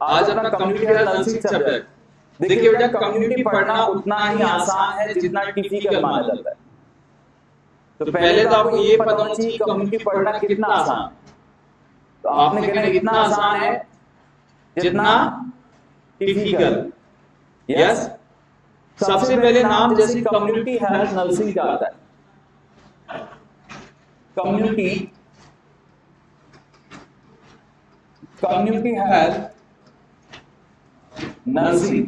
आज अपना community health nursing subject. देखिए बेटा, कम्युनिटी पढ़ना उतना ही आसान है जितना टिपिकल माना जाता है। तो पहले तो आपको ये पता होना चाहिए कम्युनिटी पढ़ना कितना आसान है। तो आपने कहना इतना आसान है जितना टिपिकल। यस, सबसे पहले नाम जैसे कम्युनिटी हेल्थ नर्सिंग का आता है। Community health nursing.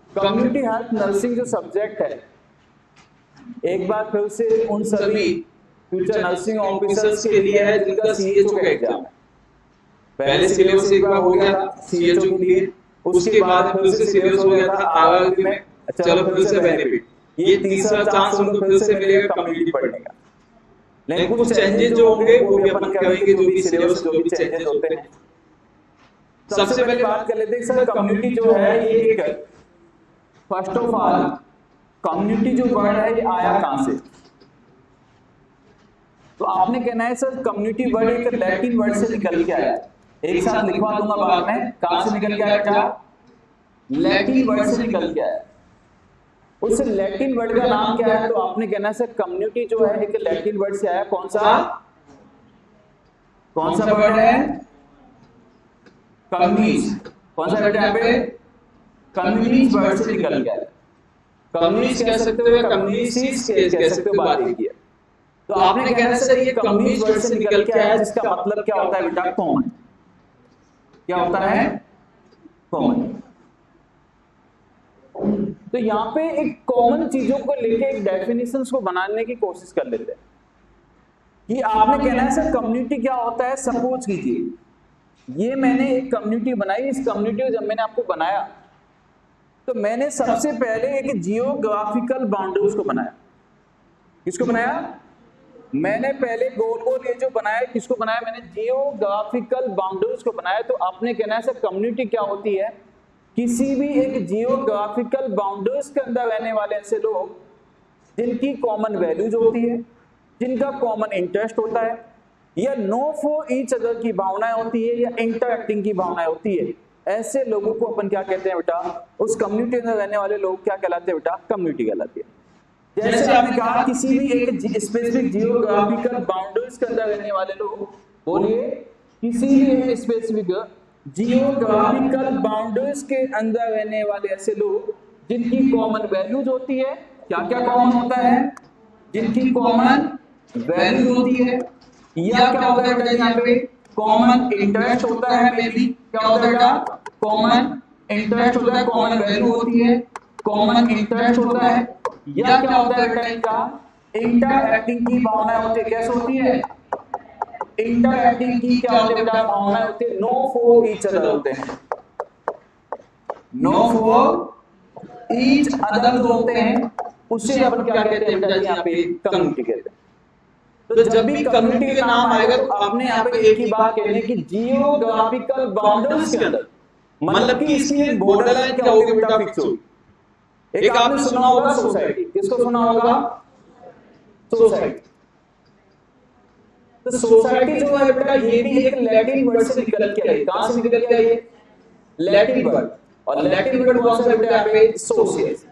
Community health nursing जो सब्जेक्ट है, एक बार फिर से उन सभी फ्यूचर नर्सिंग ऑफिसर्स के लिए है जिनका सीएचओ का एग्जाम है। पहले सिलेबस एक बार हो गया था सीएचओ के लिए, उसके बाद फिर से सिलेबस हो गया था आरआरबी में। चलो फिर से बेनिफिट, ये तीसरा चांस उनको फिर से मिलेगा कम्युनिटी पढ़ने का। लेकिन कुछ चेंजेस जो होंगे वो भी अपन करेंगे, जो भी सिलेबस जो भी चेंजेस होते हैं। सबसे पहले बात कर लेते हैं सर, कम्युनिटी जो है ये एक, फर्स्ट ऑफ ऑल कम्युनिटी जो वर्ड है ये आया कहां से? तो आपने कहना है सर कम्युनिटी वर्ड एक लैटिन वर्ड से निकल के आया। एक साथ लिखवा दूंगा बाद में, कहां से निकल के आया? क्या लैटिन वर्ड से निकल के आया। उस लैटिन वर्ड का नाम क्या है? तो आपने कहना है सर कम्युनिटी जो है एक लैटिन वर्ड से आया। कौन सा वर्ड है? कम्युनिस। कौन सा बेटा यहाँ पे? कम्युनिस वर्ड से निकल के आया। कम्युनिस्ट कह सकते हो या कम्युनिस्ट कह सकते हो, बात एक ही है। तो आपने कहना सर ये कम्युनिस्ट वर्ड से निकल के आया, जिसका मतलब क्या होता है बेटा? कॉमन। क्या होता है? कॉमन। तो यहाँ पे एक कॉमन चीजों को लेके एक डेफिनेशंस को बनाने की कोशिश कर लेते हैं कि आपने कहना है सर कम्युनिटी क्या होता है। सपोज कीजिए ये मैंने एक कम्युनिटी बनाई, इस कम्युनिटी को जब मैंने आपको बनाया तो मैंने सबसे पहले एक जियोग्राफिकल बाउंड्रीज को बनाया। किसको बनाया? मैंने पहले गोल गोल ये जो बनाया, किसको बनाया? मैंने जियोग्राफिकल बाउंड्रीज को बनाया। तो आपने कहना है सर कम्युनिटी क्या होती है? किसी भी एक जियोग्राफिकल बाउंड्रीज के अंदर रहने वाले ऐसे लोग जिनकी कॉमन वैल्यूज होती है, जिनका कॉमन इंटरेस्ट होता है, या नो फॉर ईच अदर की भावनाएं होती है, या इंटरएक्टिंग की भावनाएं होती है, ऐसे लोगों को अपन क्या कहते हैं बेटा? उस कम्युनिटी में रहने वाले लोग क्या कहलाते हैं बेटा? कम्युनिटी कहलाती है। जैसे आपने कहा किसी भी एक स्पेसिफिक जियोग्राफिकल बाउंड्रीज के अंदर रहने वाले लोग, बोलिए किसी भी एक स्पेसिफिक जियोग्राफिकल बाउंड्रीज के अंदर रहने वाले ऐसे लोग जिनकी कॉमन वैल्यूज होती है। क्या क्या कॉमन होता है? जिनकी कॉमन वैल्यूज होती है, या क्या होता है बेटा यहाँ पे? कॉमन इंटरेस्ट होता है। मे बी क्या होता है बेटा? कॉमन इंटरेस्ट होता है, कॉमन वैल्यू होती है, कॉमन इंटरेस्ट होता है, या क्या होता है बेटा इनका? इंटरएक्टिंग की भावनाएं होती है। कैसे होती है? इंटरएक्टिंग की क्या होती है बेटा? भावनाएं होती है। नो फॉर ईच अदर होते हैं। नो फॉर ईच अदर जो होते हैं उसे अपन क्या कहते हैं बेटा? यहाँ पे कम्युनिटी कहते हैं। तो जब भी कम्युनिटी का नाम आएगा तो आपने यहाँ पे एक ही बात कहनी है कि जियोग्राफिकल बाउंड्रीज के अंदर, मतलब कि इसकी एक बॉर्डर लाइन क्या होगी बेटा? फिक्स होगी। एक आपने सुना होगा सोसाइटी। किसको सुना होगा? सोसाइटी। तो सोसाइटी जो है बेटा ये भी एक लैटिन वर्ड से निकल के आई। कहां से निकल के आई? Latin word. और लैटिन वर्ड कौन सा है बेटा? यहाँ पे सोशियस।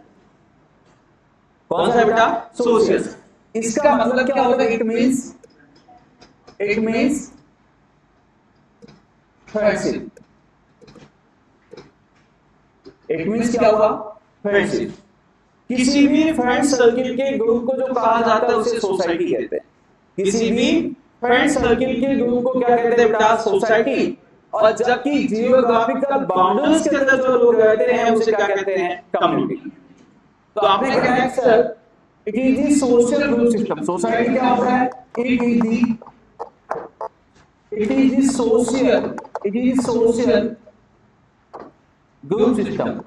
कौन सा है बेटा? सोशियस। इसका मतलब क्या होगा? It means friendship. It means क्या होगा? फ्रेंडशिप। किसी भी फ्रेंड सर्किल के ग्रुप को जो कहा जाता है उसे सोसाइटी कहते हैं। किसी भी फ्रेंड सर्किल के ग्रुप को क्या कहते हैं बेटा? सोसाइटी। और जबकि जियोग्राफिकल बाउंड्रीज के अंदर जो लोग रहते हैं उसे क्या कहते हैं? कम्युनिटी। तो आपने कहा है sir it is the social group system. Society क्या होता है? It is the social group system.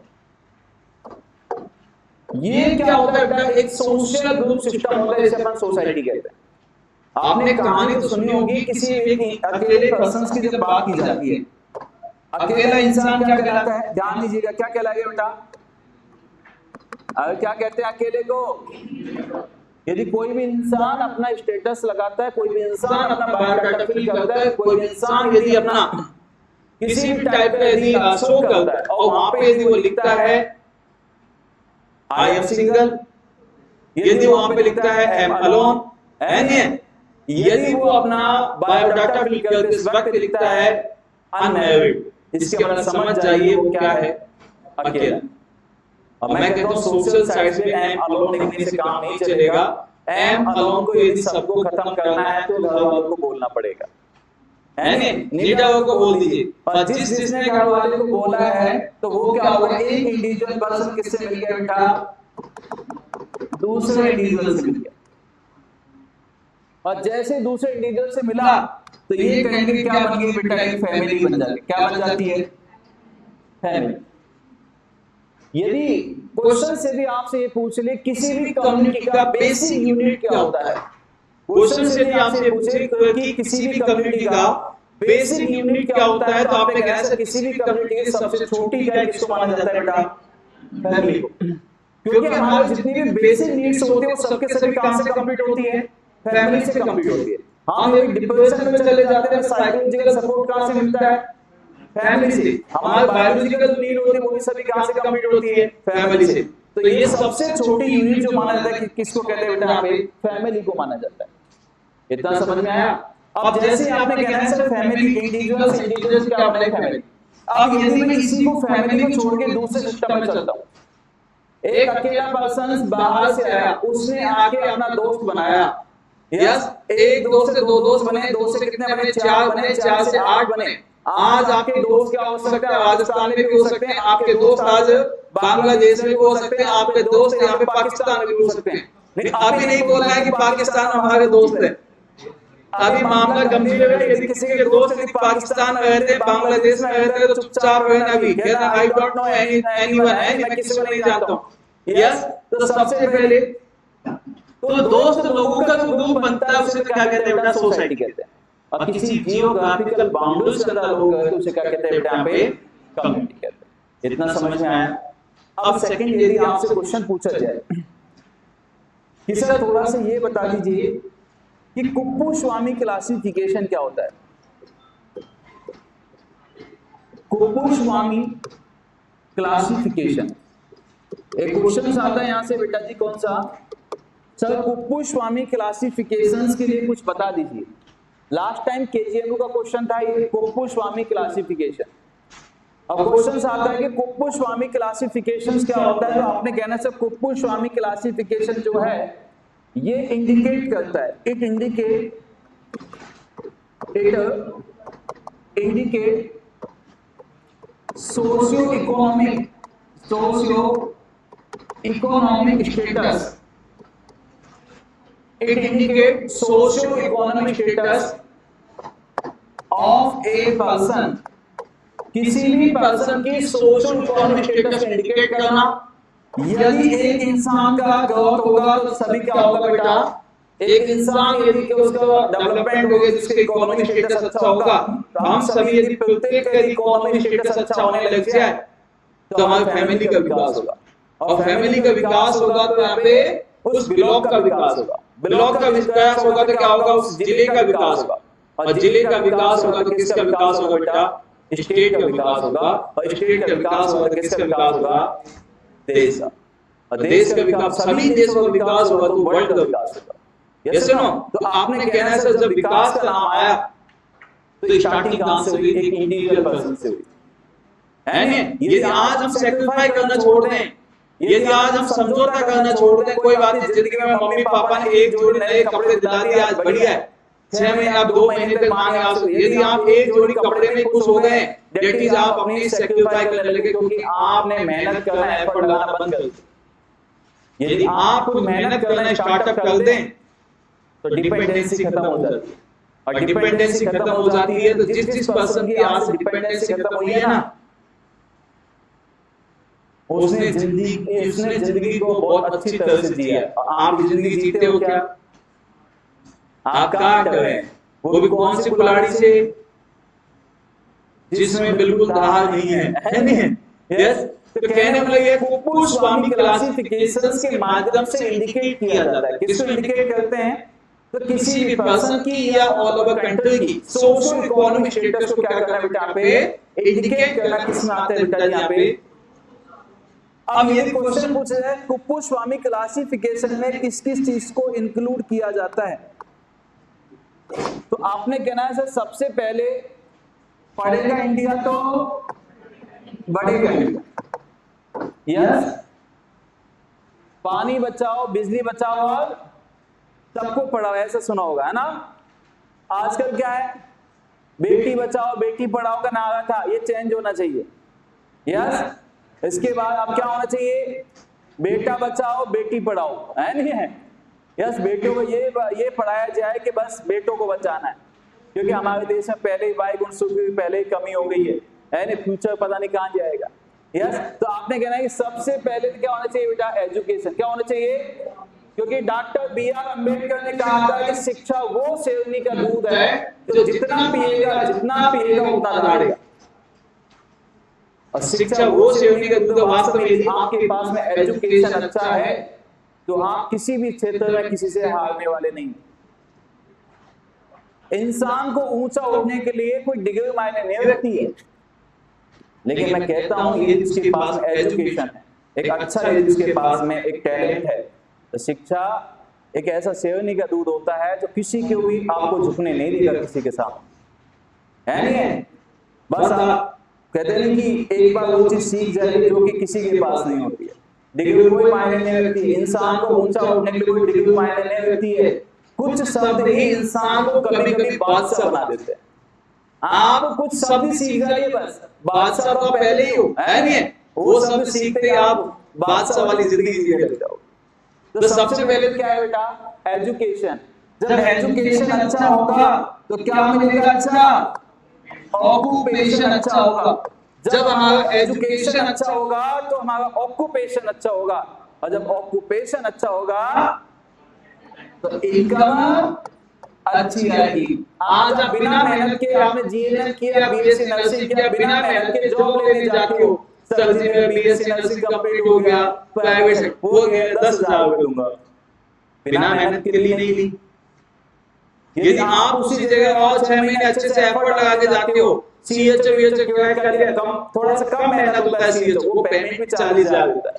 ये क्या होता है बेटा? एक सोशल ग्रुप सिस्टम होता है, इसे अपन सोसाइटी कहते हैं। आपने कहानी तो सुनी होगी किसी एक अकेले पर्सन की जब बात की जाती है, अकेला इंसान क्या कहलाता है? ध्यान दीजिएगा, क्या कहलाएगा बेटा? क्या कहते हैं अकेले को? यदि कोई भी इंसान अपना स्टेटस लगाता है, कोई भी इंसान अपना बायोडाटा फिल करता है, कोई भी इंसान यदि अपना किसी भी टाइप का यदि शो करता है और वहां पे यदि वो लिखता है आई एम सिंगल, यदि वहां पे लिखता है आई एम अलोन, यदि वो अपना बायोडाटा फिल करते इस वक्त लिखता है अनमैरिड, इसके मतलब समझ जाइए वो क्या है, अकेला। और मैं कहता हूं सोशल साइड पे आई एम अलोन लिखने से काम नहीं चलेगा। आई एम अलोन को यदि सबको खत्म करना है तो घर वालों को बोलना पड़ेगा, है नीडावर को बोल दीजिए। और जिसने घर वाले को बोला है तो वो क्या होगा, एक इंडिविजुअल पर्सन किससे मिल गया बेटा, दूसरे इंडिविजुअल से मिल गया। और जैसे दूसरे इंडिविजुअल से मिला तो ये कहेंगे क्या बन गई बेटा, एक फैमिली बन जाती है। क्या बन जाती है, फैमिली। यदि क्वेश्चन से भी आपसे ये पूछ ले किसी भी कम्युनिटी का बेसिक यूनिट क्या होता है, क्वेश्चन से भी आपसे पूछे कि किसी भी कम्युनिटी का बेसिक यूनिट क्या होता है, तो आपने कहना है किसी भी कम्युनिटी की सबसे छोटी इकाई किसको माना जाता है बेटा, फैमिली को। क्योंकि हमारे जितनी भी बेसिक नीड्स होती है वो सबके सभी कहां से कंप्लीट होती है, फैमिली से कंप्लीट होती है। हम एक डिप्रेशन में चले जाते हैं, साइकोलॉजिकल सपोर्ट कहां से मिलता है, फैमिली से। हमारे बायोलॉजिकल जो नीड होती है वो भी सभी कहां से कंप्लीट होती है, फैमिली से। तो ये सबसे छोटी यूनिट जो माना जाता है कि किसको कहते हैं बेटा, यहाँ पे फैमिली को माना जाता है। इतना समझ में आया। अब जैसे आपने कहना है सर फैमिली इंडिविजुअल्स, इंडिविजुअल्स क्या होता है, फैमिली। अब यदि मैं इसी को फैमिली को छोड़ के दूसरे सिस्टम में चलता हूं, एक अकेला पर्सन बाहर से आया, उसने आके अपना दोस्त बनाया, यस, एक दोस्त से दो दोस्त बने, दो से कितने बने, चार बने, चार से आठ बने। आज आपके दोस्त क्या हो सकता है, राजस्थान में भी हो सकते हैं, आपके दोस्त आज बांग्लादेश में भी हो सकते हैं, आपके दोस्त यहाँ पे पाकिस्तान में भी हो सकते हैं। लेकिन अभी नहीं बोलना है कि पाकिस्तान हमारे दोस्त है, अभी मामला गंभीर है। यदि किसी के दोस्त यदि पाकिस्तान में रहते, बांग्लादेश में रहते तो चुपचाप रहना। अभी कहना आई डोंट नो एनीवन, मैं किसी को नहीं जानता हूं, यस। तो सबसे पहले तो दोस्त लोगों का जो ग्रुप बनता है उसे क्या कहते हैं बेटा, सोसाइटी कहते हैं। और किसी जियोग्राफिकल बाउंड्रीज के अंदर लोग हैं तो उसे क्या कहते हैं बेटा, यहाँ पे कम्युनिटी कहते हैं। इतना समझ में आया। अब सेकंड, यदि आपसे क्वेश्चन पूछा जाए कि सर थोड़ा सा ये बता दीजिए कि कुप्पू-स्वामी क्लासिफिकेशन क्या होता है। कुप्पू-स्वामी क्लासिफिकेशन एक क्वेश्चन आता है यहां से बेटा जी, कौन सा सर, कुप्पू-स्वामी क्लासिफिकेशंस के लिए कुछ बता दीजिए। लास्ट टाइम केजीएमयू का क्वेश्चन था ये कुप्पू-स्वामी क्लासिफिकेशन। अब क्वेश्चन आता है कि कुप्पू-स्वामी क्लासिफिकेशंस क्या होता है, तो आपने कहना सर कुप्पू-स्वामी क्लासिफिकेशन जो है ये इंडिकेट करता है, it indicate socio economic status, it indicate socio-economic status of a person। किसी भी पर्सन की सोशल इकोनॉमिक स्टेटस इंडिकेट करना। यदि एक इंसान का ग्रोथ होगा तो सभी क्या होगा बेटा, एक इंसान यदि उसका डेवलपमेंट होगा, जिसका इकोनॉमिक स्टेटस अच्छा होगा, तो हम सभी यदि प्रत्येक का इकोनॉमिक स्टेटस अच्छा होने लग जाए तो हमारी फैमिली का विकास होगा। और फैमिली का विकास होगा तो यहाँ पे उस ब्लॉक का विकास होगा, ब्लॉक का विकास होगा तो क्या होगा, उस जिले का विकास होगा। और जिले का विकास होगा तो किसका विकास होगा बेटा, स्टेट का विकास होगा। और स्टेट का विकास होगा तो किसका विकास होगा, देश का। और देश का विकास, सभी देशों का विकास होगा तो वर्ल्ड का विकास होगा। Yes no. तो आपने कहना है सर जब विकास का नाम आया तो स्टार्टिंग कहां से हुई, एक इंडिविजुअल पर्सन से हुई, है ना। यदि आज हम सैक्रिफाइस करना छोड़ दें, यदि आज हम समझौता करना छोड़ दें, कोई बात नहीं, जिंदगी में मम्मी पापा ने एक जोड़ी नए कपड़े दिला दिए, आज बढ़िया है, 6 महीने आप 2 महीने तक मांगे आप, यदि आप एक जोड़ी कपड़े में खुश हो गए, दैट इज आप अपनी सैक्रिफाइस करने लगे, क्योंकि आपने मेहनत करना, एफर्ट लगाना बंद कर दिया। यदि आप कुछ मेहनत करना स्टार्टअप कर दें तो डिपेंडेंसी खत्म हो जाती है। और डिपेंडेंसी खत्म हो जाती है तो जिस पर्सन की आज डिपेंडेंसी खत्म हुई है ना, उसने जिंदगी को बहुत अच्छी तरह से जिया। आप जिंदगी जीते हो क्या, आप काट रहे हैं, वो भी कौन सी कुल्हाड़ी से, जिसमें बिल्कुल धार नहीं है नहीं है। यस, तो कहने वाला ये कुप्पुस्वामी क्लासिफिकेशंस के माध्यम से इंडिकेट किया जाता है। किसको इंडिकेट करते हैं? तो किसी भी पर्सन की या ऑल ओवर कंट्री की सोशो इकोनॉमिक स्टेटस को क्या करना है बेटा, यहाँ पे इंडिकेट करना। किस में आता है बेटा यहाँ पे? अब ये क्वेश्चन पूछा है कुप्पुस्वामी क्लासिफिकेशन में किस किस चीज को इंक्लूड किया जाता है, तो आपने कहना है सर सबसे पहले पढ़ेगा इंडिया तो बढ़ेगा इंडिया। यस, पानी बचाओ, बिजली बचाओ और सबको पढ़ाओ, ऐसा सुना होगा है ना। आजकल क्या है, बेटी बचाओ बेटी पढ़ाओ का नारा था, ये चेंज होना चाहिए। यस, इसके बाद अब क्या होना चाहिए? बेटा बचाओ बेटी पढ़ाओ, है नहीं है? यस, बेटों को ये पढ़ाया जाए कि बस बेटों को बचाना है, क्योंकि हमारे देश में पहले ही वायु गुण की पहले ही कमी हो गई है नहीं, फ्यूचर पता नहीं कहां जाएगा। यस, तो आपने कहना है कि सबसे पहले क्या होना चाहिए बेटा? एजुकेशन। क्या होना चाहिए? क्योंकि डॉक्टर बी.आर. अम्बेडकर ने कहा था कि शिक्षा वो शेरनी का दूध है जो जितना पिएगा उतना दौड़ेगा। और शिक्षा वो शेरनी का दूध है। वास्तव में यदि आपके पास में एजुकेशन अच्छा है तो आप किसी भी क्षेत्र में किसी से हारने वाले नहीं। इंसान को ऊंचा उठने के लिए कोई डिग्री मायने नहीं रखती है, लेकिन मैं कहता हूं ये जिसके पास एजुकेशन है, एक अच्छा है, जिसके पास में एक टैलेंट है, तो शिक्षा एक ऐसा शेरनी का दूध होता है जो किसी को भी आपको झुकने नहीं देगा किसी के साथ, है नहीं है? बस आप कहते नहीं कि एक बार वो चीज सीख जाए जो कि किसी के पास नहीं होती है। डिग्री कोई मायने नहीं रखती है, इंसान को ऊंचा उठने के लिए कोई डिग्री मायने नहीं रखती है। कुछ शब्द ही इंसान को कभी कभी बादशाह बना देते हैं। आप कुछ शब्द सीख जाइए, बस बादशाह तो पहले ही हो, है नहीं? वो शब्द सीखते ही आप बादशाह वाली जिंदगी जीने लग जाओ। तो सबसे पहले क्या है बेटा? एजुकेशन। जब एजुकेशन अच्छा होगा तो क्या मिलेगा? अच्छा ऑक्यूपेशन अच्छा होगा। जब हमारा एजुकेशन अच्छा होगा तो हमारा ऑक्यूपेशन अच्छा होगा, और जब ऑक्यूपेशन अच्छा होगा तो इनकम अच्छी आएगी। आज आप बिना मेहनत के आपने जीएनएम किया, बीएससी नर्सिंग किया, बिना मेहनत के जॉब लेने जाते हो, सर जी मेरा बीएससी नर्सिंग कंप्लीट हो गया, प्राइवेट हो गया, 10,000 रुपए दूंगा, बिना मेहनत के लिए नहीं ली। यदि आप उसी जगह और 6 महीने अच्छे से एफर्ट लगा के जाते हो, सीएचओ वीएचओ क्रैक कर लिया, कम थोड़ा सा कम मेहनत होता है सीएचओ, वो पेमेंट भी 40,000 देता है।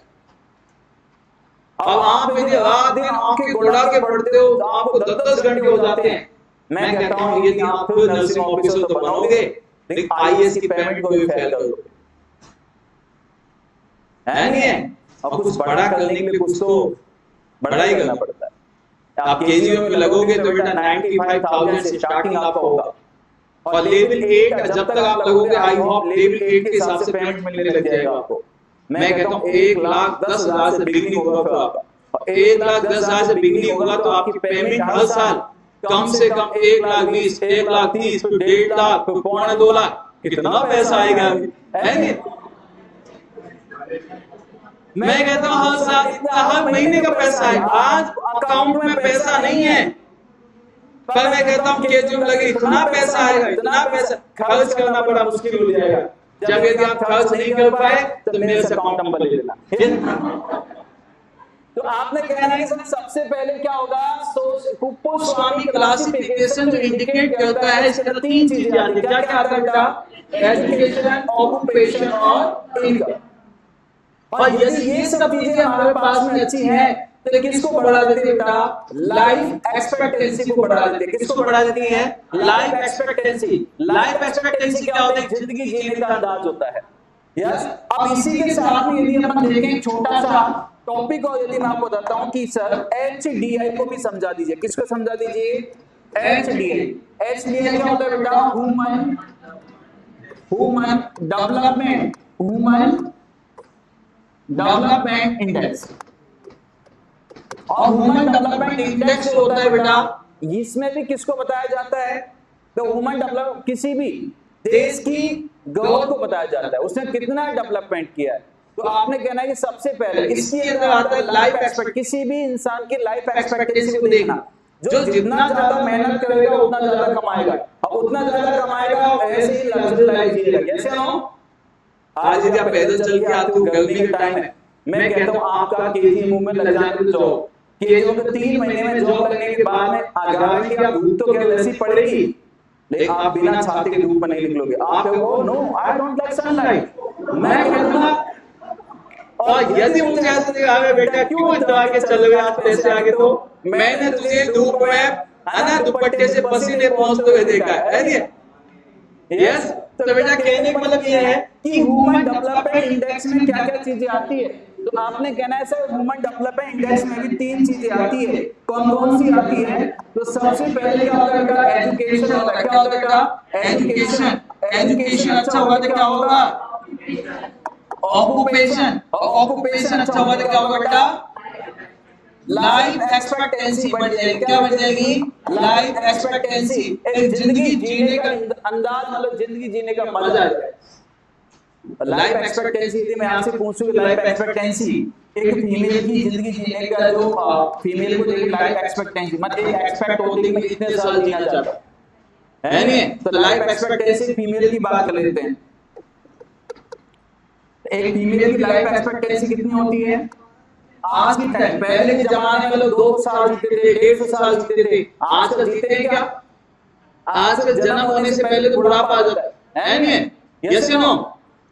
अब आप यदि रात दिन आंखें गुड़ा के पढ़ते हो तो आपको 10-10 घंटे हो जाते हैं। मैं कहता हूं यदि आप फिर नर्सिंग ऑफिसर तो बनोगे, लेकिन आईएएस की पेमेंट को भी फेल कर दोगे, है नहीं है? और कुछ बड़ा करने के लिए कुछ तो बड़ा ही करना पड़ता है। आप केजीओ में लगोगे तो बेटा 95,000 से स्टार्टिंग आपका होगा, और लेवल 8 जब तक आप लगोगे, आई होप लेवल 8 के हिसाब से पेमेंट मिलने लग जाएगा आपको। मैं कहता हूं 1,10,000 से बिगिनिंग होगा फिर आपका, और 1,10,000 से बिगिनिंग होगा तो आपकी पेमेंट हर साल कम से कम 1,20,000, 1,30,000, फिर 1.5 लाख, फिर 2.25 लाख, कितना पैसा आएगा, है नहीं? मैं कहता हूं हर साल इतना, हर महीने का पैसा है। आज अकाउंट में पैसा नहीं है, पर मैं कहता हूं केजीओ में लगे इतना पैसा आएगा, इतना पैसा खर्च करना बड़ा मुश्किल हो जाएगा। जब यदि आप खर्च नहीं कर पाए तो मेरे से अकाउंट नंबर ले लेना। तो आपने कहना है कि सबसे पहले क्या होगा? कुप्पुस्वामी क्लासिफिकेशन जो इंडिकेट करता है, इसके अंदर 3 चीजें आती हैं। क्या क्या आता है बेटा? एजुकेशन, ऑक्यूपेशन और इनकम। और यदि ये सब चीजें हमारे पास में अच्छी हैं तो किसको बढ़ा देती है बेटा? लाइफ एक्सपेक्टेंसी को बढ़ा देती है। किसको बढ़ा देती है? Life expectancy. लाइफ एक्सपेक्टेंसी क्या होता है? जिंदगी जीने का अंदाज होता है। यस, अब इसी के साथ में यदि हम देखें छोटा सा टॉपिक, और यदि मैं आपको बताता हूं कि सर HDI को भी समझा दीजिए। किसको समझा दीजिए? HDI। HDI क्या होता है बेटा? Human development index. और ह्यूमन डेवलपमेंट इंडेक्स जो होता है बेटा, इसमें भी किसको बताया जाता है? तो ह्यूमन डेवलप किसी भी देश की ग्रोथ को बताया जाता है, उसने कितना डेवलपमेंट किया है। तो आपने कहना है कि सबसे पहले इसके अंदर आता है लाइफ एक्सपेक्ट। किसी भी इंसान की लाइफ एक्सपेक्टेंसी को देखना, जो जितना ज्यादा मेहनत करेगा उतना ज्यादा कमाएगा, और उतना ज्यादा कमाएगा और ऐसे ही लग्जरी लाइफ जिएगा। कैसे हो? आज यदि आप पैदल चल के आते हो, गर्मी का टाइम है, मैं कहता हूँ आपका केजी मुंह में लग जाने तो जॉब, केजी में 3 महीने में जॉब लगने के बाद में गारंटी आप धूप तो क्या वैसी पड़ेगी, लेकिन आप बिना छाते के धूप में नहीं निकलोगे। आप कहोगे no I don't like sunlight, मैं कहूंगा और यदि मुझे ऐसा लगा बेटा क्यों दबा के चल गया आप पैसे आगे, तो मैंने तुझे धूप में है ना दुपट्टे से पसीने पहुंचते हुए देखा है नहीं? यस। तो बेटा कहने का मतलब ये है कि ह्यूमन डेवलपमेंट इंडेक्स में क्या क्या चीजें आती है, तो आपने कहना है सर ह्यूमन डेवलपमेंट इंडेक्स में भी 3 चीजें आती है, कौन कौन सी आती है? तो सबसे पहले क्या होता है बेटा, एजुकेशन होता है। क्या होता है बेटा? एजुकेशन। एजुकेशन अच्छा होगा तो क्या होगा? ऑक्यूपेशन। ऑक्यूपेशन अच्छा होगा तो क्या होगा बेटा? लाइफ एक्सपेक्टेंसी बढ़ जाएगी। क्या बढ़ जाएगी? Life expectancy. एक जिंदगी जीने का अंदाज, मतलब जिंदगी जीने का मजा आ जाए। लाइफ एक्सपेक्टेंसी यदि मैं आपसे पूछूं कि लाइफ एक्सपेक्टेंसी एक फीमेल की जिंदगी जीने का जो फीमेल को देखिए लाइफ एक्सपेक्टेंसी मतलब एक एक्सपेक्ट होती है कि मैं इतने साल जीना चाहता है नहीं, तो लाइफ एक्सपेक्टेंसी फीमेल की बात कर लेते हैं। एक फीमेल की लाइफ एक्सपेक्टेंसी कितनी होती है आज के टाइम? पहले के जमाने में लोग 200 साल जीते थे, 150 साल जीते थे, आजकल जीते हैं क्या? आजकल जन्म होने से पहले तो बुढ़ापा आ जाता है नहीं? यस या नो?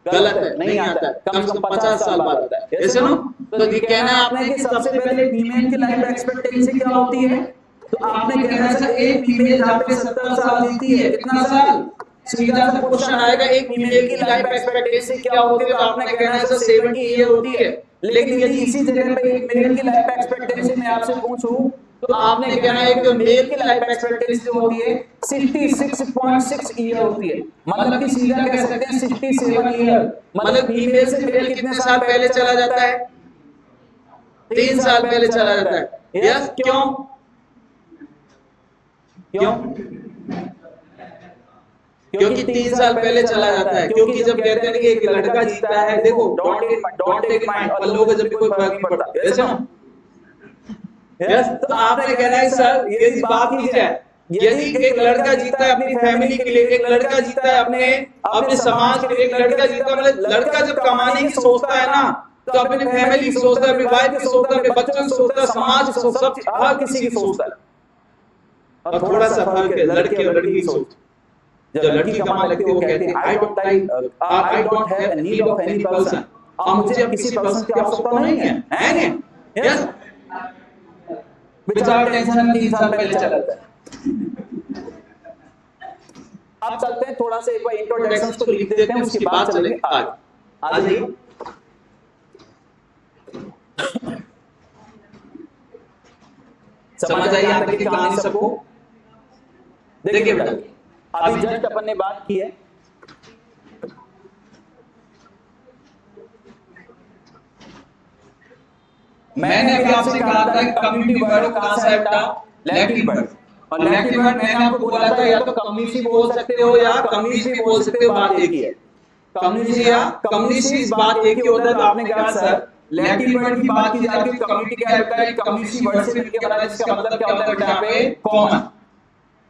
गलत है, नहीं आता है, कम से कम 50 साल बाद आता है। यस या नो? तो ये कहना है आपने कि सबसे पहले फीमेल की लाइफ एक्सपेक्टेंसी क्या होती है? तो आपने कहना है सर एक फीमेल जहां पे 70 साल जीती है, कितना साल? सीधा सा क्वेश्चन आएगा एक फीमेल की लाइफ एक्सपेक्टेंसी क्या होती है? तो आपने कहना है सर 70 ईयर होती है। लेकिन यदि इसी जगह पे एक मेल की लाइफ एक्सपेक्टेंसी मैं आपसे पूछूं तो आपने कहना है कि मेल की लाइफ एक्सपेक्टेंसी जो होती है 66.6 ईयर होती है, मतलब कि सीधा कह सकते हैं 67 ईयर। मतलब फीमेल से मेल कितने साल पहले चला जाता है? 3 साल पहले चला जाता है। यस, क्यों? क्यों? क्योंकि 3 साल पहले चला जाता है। क्योंकि जब कहते हैं कि एक लड़का जीता है, देखो डोंट टेक माइंड, और लोगों को जब भी कोई फर्क नहीं पड़ता। ऐसा यस, तो आपने कहना है सर यदि बात की जाए, यदि एक लड़का जीता है अपनी फैमिली के लिए, एक लड़का जीता है अपने समाज के लिए, एक लड़का जीता है, मतलब लड़का जब कमाने की सोचता है ना तो अपनी फैमिली की सोचता है, अपनी वाइफ की सोचता है, अपने बच्चों की सोचता है, समाज की सोचता है, हर किसी की सोचता है। और थोड़ा सा फर्क है लड़के और लड़की की सोच। जब लड़की कमाने लगती है वो कहती है I don't have need of any person, और मुझे किसी पर्सन की आवश्यकता नहीं है। यस, बेचारा टेंशन 3 साल पहले चला जाता है। अब चलते हैं थोड़ा सा एक बार इंट्रोडक्शंस को लिख देते हैं, उसके बाद चलेंगे आगे। आ जाइए। समझ आई यहां तक की कहानी सबको? देखिए बेटा, अभी जस्ट अपन ने बात की है मैंने अभी आपसे कहा था कम्युनिटी वर्ड कहां से आया? Latin word. और लैटिन वर्ड मैंने आपको बोला था या तो कम्युनिटी बोल सकते हो या कम्युनिस्ट बोल सकते हो, बात एक ही है। कम्युनिस्ट या कम्युनिस्ट बात एक ही होता है। तो आपने कहा सर लैटिन वर्ड की बात की जाती है, कम्युनिटी क्या होता है? कम्युनिस्ट वर्ड से मिलकर बना है, इसका मतलब क्या होता है बेटा? यहाँ पे कॉमन।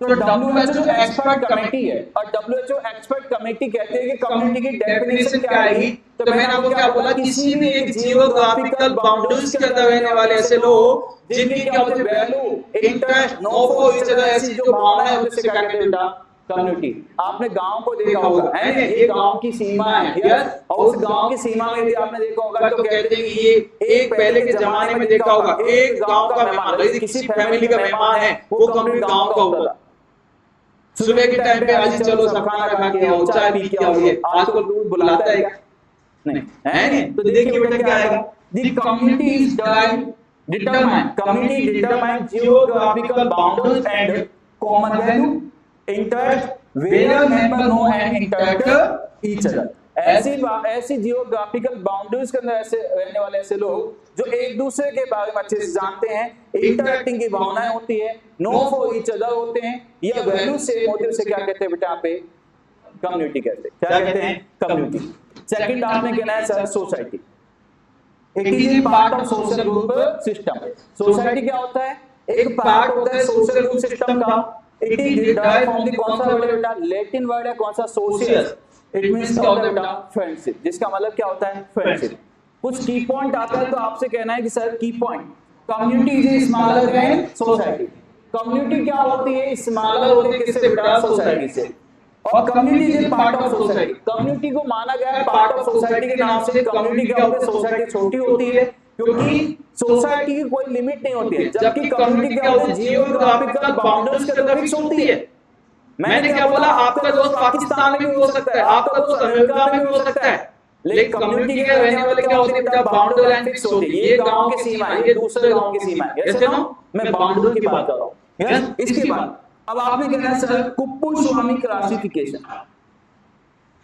तो WHO एक्सपर्ट कमेटी है, और WHO एक्सपर्ट कमेटी कहते हैं कि कम्युनिटी की डेफिनेशन क्या आएगी? तो मैंने आपको क्या बोला, किसी भी एक जियोग्राफिकल बाउंड्रीज के अंदर रहने वाले ऐसे लोग जिनकी क्या होती है value, interest, know for each other, ऐसी जो भावनाएं होती है, उसे क्या कहते हैं बेटा? कम्युनिटी। आपने गांव को देखा होगा, है ना? ये गांव की सीमा है, यस, और उस गांव की सीमा में यदि आपने देखा होगा तो कहते हैं कि ये एक पहले के जमाने में देखा होगा एक गांव का मेहमान, यदि किसी फैमिली का मेहमान है वो कंप्लीट गांव का होता था। सुबह के टाइम पे आज चलो सब खाना खा के आओ, चाय पी के आओ, ये आजकल दूध बुलाता है क्या? नहीं, है नहीं? तो देखिए बेटा क्या आएगा, the community is determine, community determine geographical boundaries and common value, interest, where member know and interact each other. ऐसी जियोग्राफिकल बाउंड्रीज के अंदर ऐसे रहने वाले ऐसे लोग जो एक दूसरे के बारे में अच्छे से जानते हैं, इंटरेक्टिंग की भावनाएं होती है, नो फॉर ईच अदर होते हैं, या वैल्यू सेम होती है, उसे क्या कहते हैं बेटा? यहाँ पे कम्युनिटी कहते हैं। क्या कहते हैं? कम्युनिटी। सेकंड आपने कहना है sir society. It is A part of social group system. Society क्या होता है? एक पार्ट होता है सोशल ग्रुप सिस्टम का। It is derived from the कौन सा वर्ड बेटा? लैटिन वर्ड है कौन सा? सोशियस। इट मींस क्या होता है बेटा, फ्रेंडशिप, जिसका मतलब क्या होता है, फ्रेंडशिप। कुछ की पॉइंट आता है तो आपसे कहना है कि सर की point, community is smaller than society. Community क्या होती है, स्मॉलर होती है किससे बेटा, सोसाइटी से। और community is part of society, community को माना गया है पार्ट ऑफ सोसाइटी के नाम से। कम्युनिटी क्या होती है, सोसाइटी छोटी होती है क्योंकि सोसाइटी की कोई लिमिट नहीं होती है, जबकि कम्युनिटी क्या होती है, जियोग्राफिकल बाउंड्रीज के अंदर फिक्स होती है। मैंने क्या बोला, आपका दोस्त पाकिस्तान में भी हो सकता है, आपका दोस्त अमेरिका में भी हो सकता है, लेकिन कम्युनिटी के रहने वाले क्या होते हैं बेटा, बाउंड्री लाइन फिक्स होती है। ये गांव की सीमा है, ये दूसरे गांव की सीमा है, यस नो, मैं बाउंड्री की बात कर रहा हूं। यस, इसके बाद अब आपने कहना है सर कुप्पुस्वामी क्लासिफिकेशन,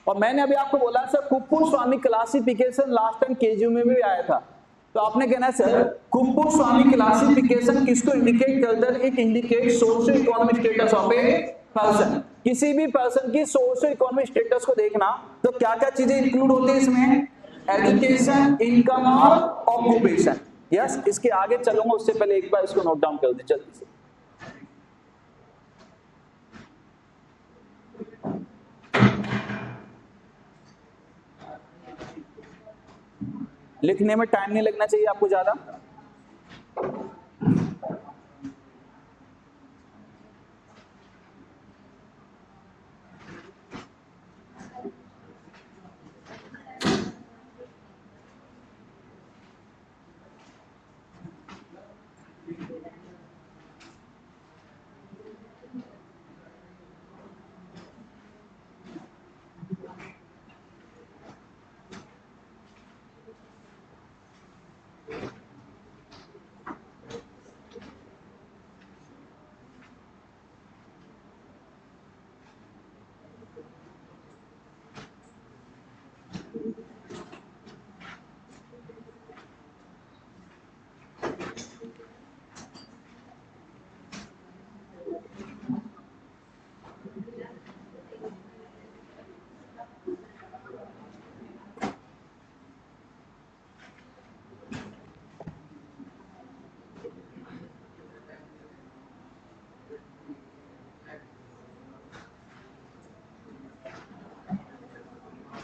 और मैंने अभी आपको बोला sir Kuppuswamy classification last time KGU में भी आया था। तो आपने कहना है सर कुप्पुस्वामी क्लासिफिकेशन किसको इंडिकेट करता है, it indicate social economic status of a person. किसी भी पर्सन की सोशल इकोनॉमिक स्टेटस को देखना तो क्या क्या चीजें इंक्लूड होती है इसमें, एजुकेशन, इनकम और ऑक्यूपेशन। यस, इसके आगे चलूंगा उससे पहले एक बार इसको नोट डाउन कर दे जल्दी से। लिखने में टाइम नहीं लगना चाहिए आपको ज्यादा।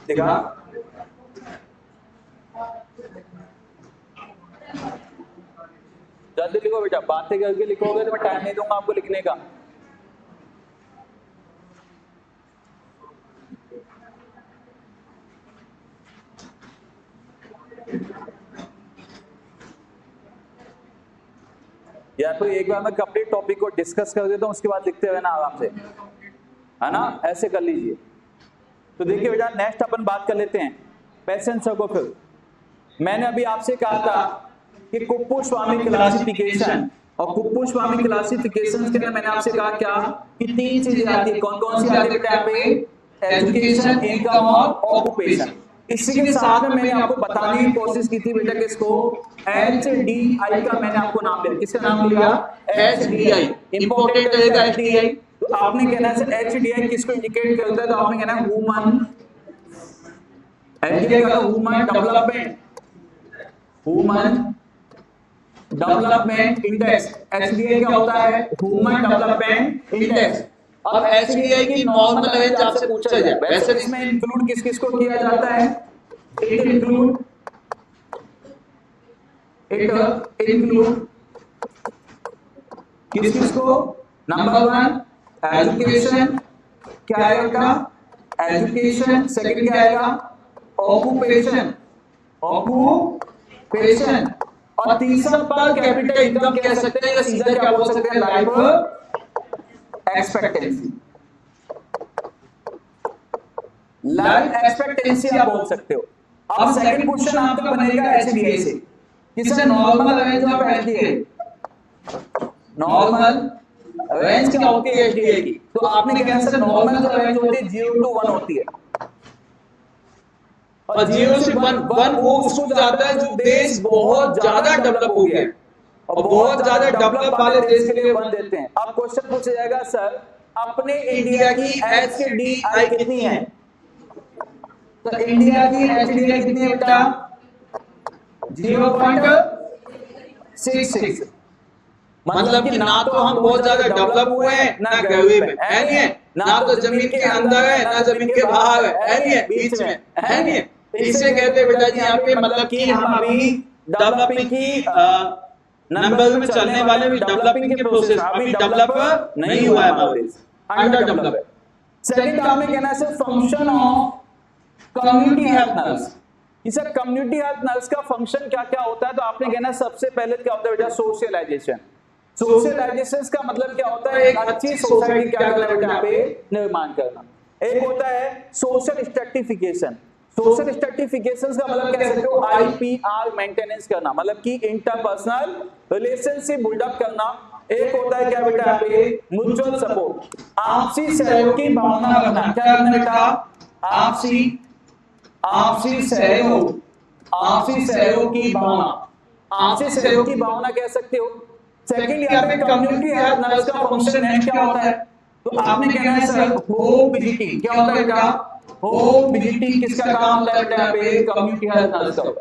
देखा, जल्दी लिखो बेटा, बातें करके लिखोगे तो मैं टाइम नहीं दूंगा आपको लिखने का। या तो एक बार मैं कंप्लीट टॉपिक को डिस्कस कर देता हूं, उसके बाद लिखते हुए ना आराम से, है ना, ऐसे कर लीजिए। तो देखिए बेटा, नेक्स्ट अपन बात कर लेते हैं पेशेंट को। फिर मैंने अभी आपसे कहा था कि कुप्पुस्वामी क्लासिफिकेशन, और कुप्पुस्वामी क्लासिफिकेशन के लिए मैंने आपसे कहा क्या कि तीन चीजें आती है। कौन कौन सी आती है बेटा, पे एजुकेशन, इनकम और ऑक्यूपेशन। इसी के साथ में मैंने आपको बताने की कोशिश की थी बेटा किसको, HDI का मैंने आपको नाम लिया। किसका नाम लिया, HDI। इंपॉर्टेंट रहेगा HDI। तो आपने कहना है HDI किसको इंडिकेट करता है, तो आपने कहना है वुमन, HDI का woman development, woman development index. HDI क्या होता है, वुमन डेवलपमेंट इंडेक्स। अब HDI की नॉर्मल रेंज आपसे पूछा जाए, वैसे इसमें इंक्लूड किस किस को किया जाता है, इट इंक्लूड किस किस को, नंबर 1 एजुकेशन, क्या आएगा, एजुकेशन। सेकंड क्या आएगा, ऑक्यूपेशन, और तीसरा पर कैपिटल इनकम कह सकते हैं, या सीधा क्या बोल सकते हैं, लाइफ एक्सपेक्टेंसी। लाइफ एक्सपेक्टेंसी आप बोल सकते हो। अब सेकंड क्वेश्चन आपका बनेगा HDI से, किसे normal range of HDI, normal range क्या होती है HDI की। तो आपने क्या सर, नॉर्मल जो रेंज होती है 0 to 1 होती है, और 0 से 1 वो उसको जाता है जो देश बहुत ज्यादा डेवलप हो गया है, और बहुत ज्यादा डेवलप वाले देश के लिए 1 देते हैं। अब क्वेश्चन पूछा जाएगा सर अपने इंडिया की HDI कितनी है, तो इंडिया की HDI कितनी है बेटा, 0.66। मतलब कि ना तो हम बहुत ज्यादा डेवलप हुए हैं ना गए में, है नहीं है, ना तो जमीन के अंदर है ना जमीन के बाहर है नहीं है, बीच में है नहीं है। तो इसे कहते हैं बेटा जी यहाँ पे मतलब कि हम अभी डेवलपिंग की नंबर में चलने वाले डेवलपिंग के प्रोसेस, अभी डेवलप नहीं हुआ है हमारा देश, अंडर डेवलप है। सेकंड आपने कहना है function of community health nurse. इसे कम्युनिटी हेल्थ नर्स का फंक्शन क्या क्या होता है, तो आपने कहना सबसे पहले क्या होता है बेटा, सोशलाइजेशन। सोशलाइजेशन का मतलब क्या होता है, एक अच्छी सोसाइटी क्या करना बेटा यहाँ पे निर्माण करना। एक होता है सोशल स्ट्रैटिफिकेशन। सोशल स्ट्रैटिफिकेशन का मतलब कह सकते हो आईपीआर मेंटेनेंस करना, मतलब कि इंटरपर्सनल रिलेशनशिप बिल्डअप करना। एक होता है क्या बेटा यहाँ पे म्यूचुअल सपोर्ट, आपसी सहयोग की भावना रखना। क्या रखना बेटा, आपसी सहयोग, आपसी सहयोग की भावना, आपसी सहयोग की भावना कह सकते हो। सेकंड यहाँ पे कम्युनिटी हेल्थ नर्स का फंक्शन नेक्स्ट क्या होता है, तो आपने कहना है सर होम विजिटिंग। क्या होता है बेटा, होम विजिटिंग किसका काम होता है बेटा यहाँ पे, कम्युनिटी हेल्थ नर्स का।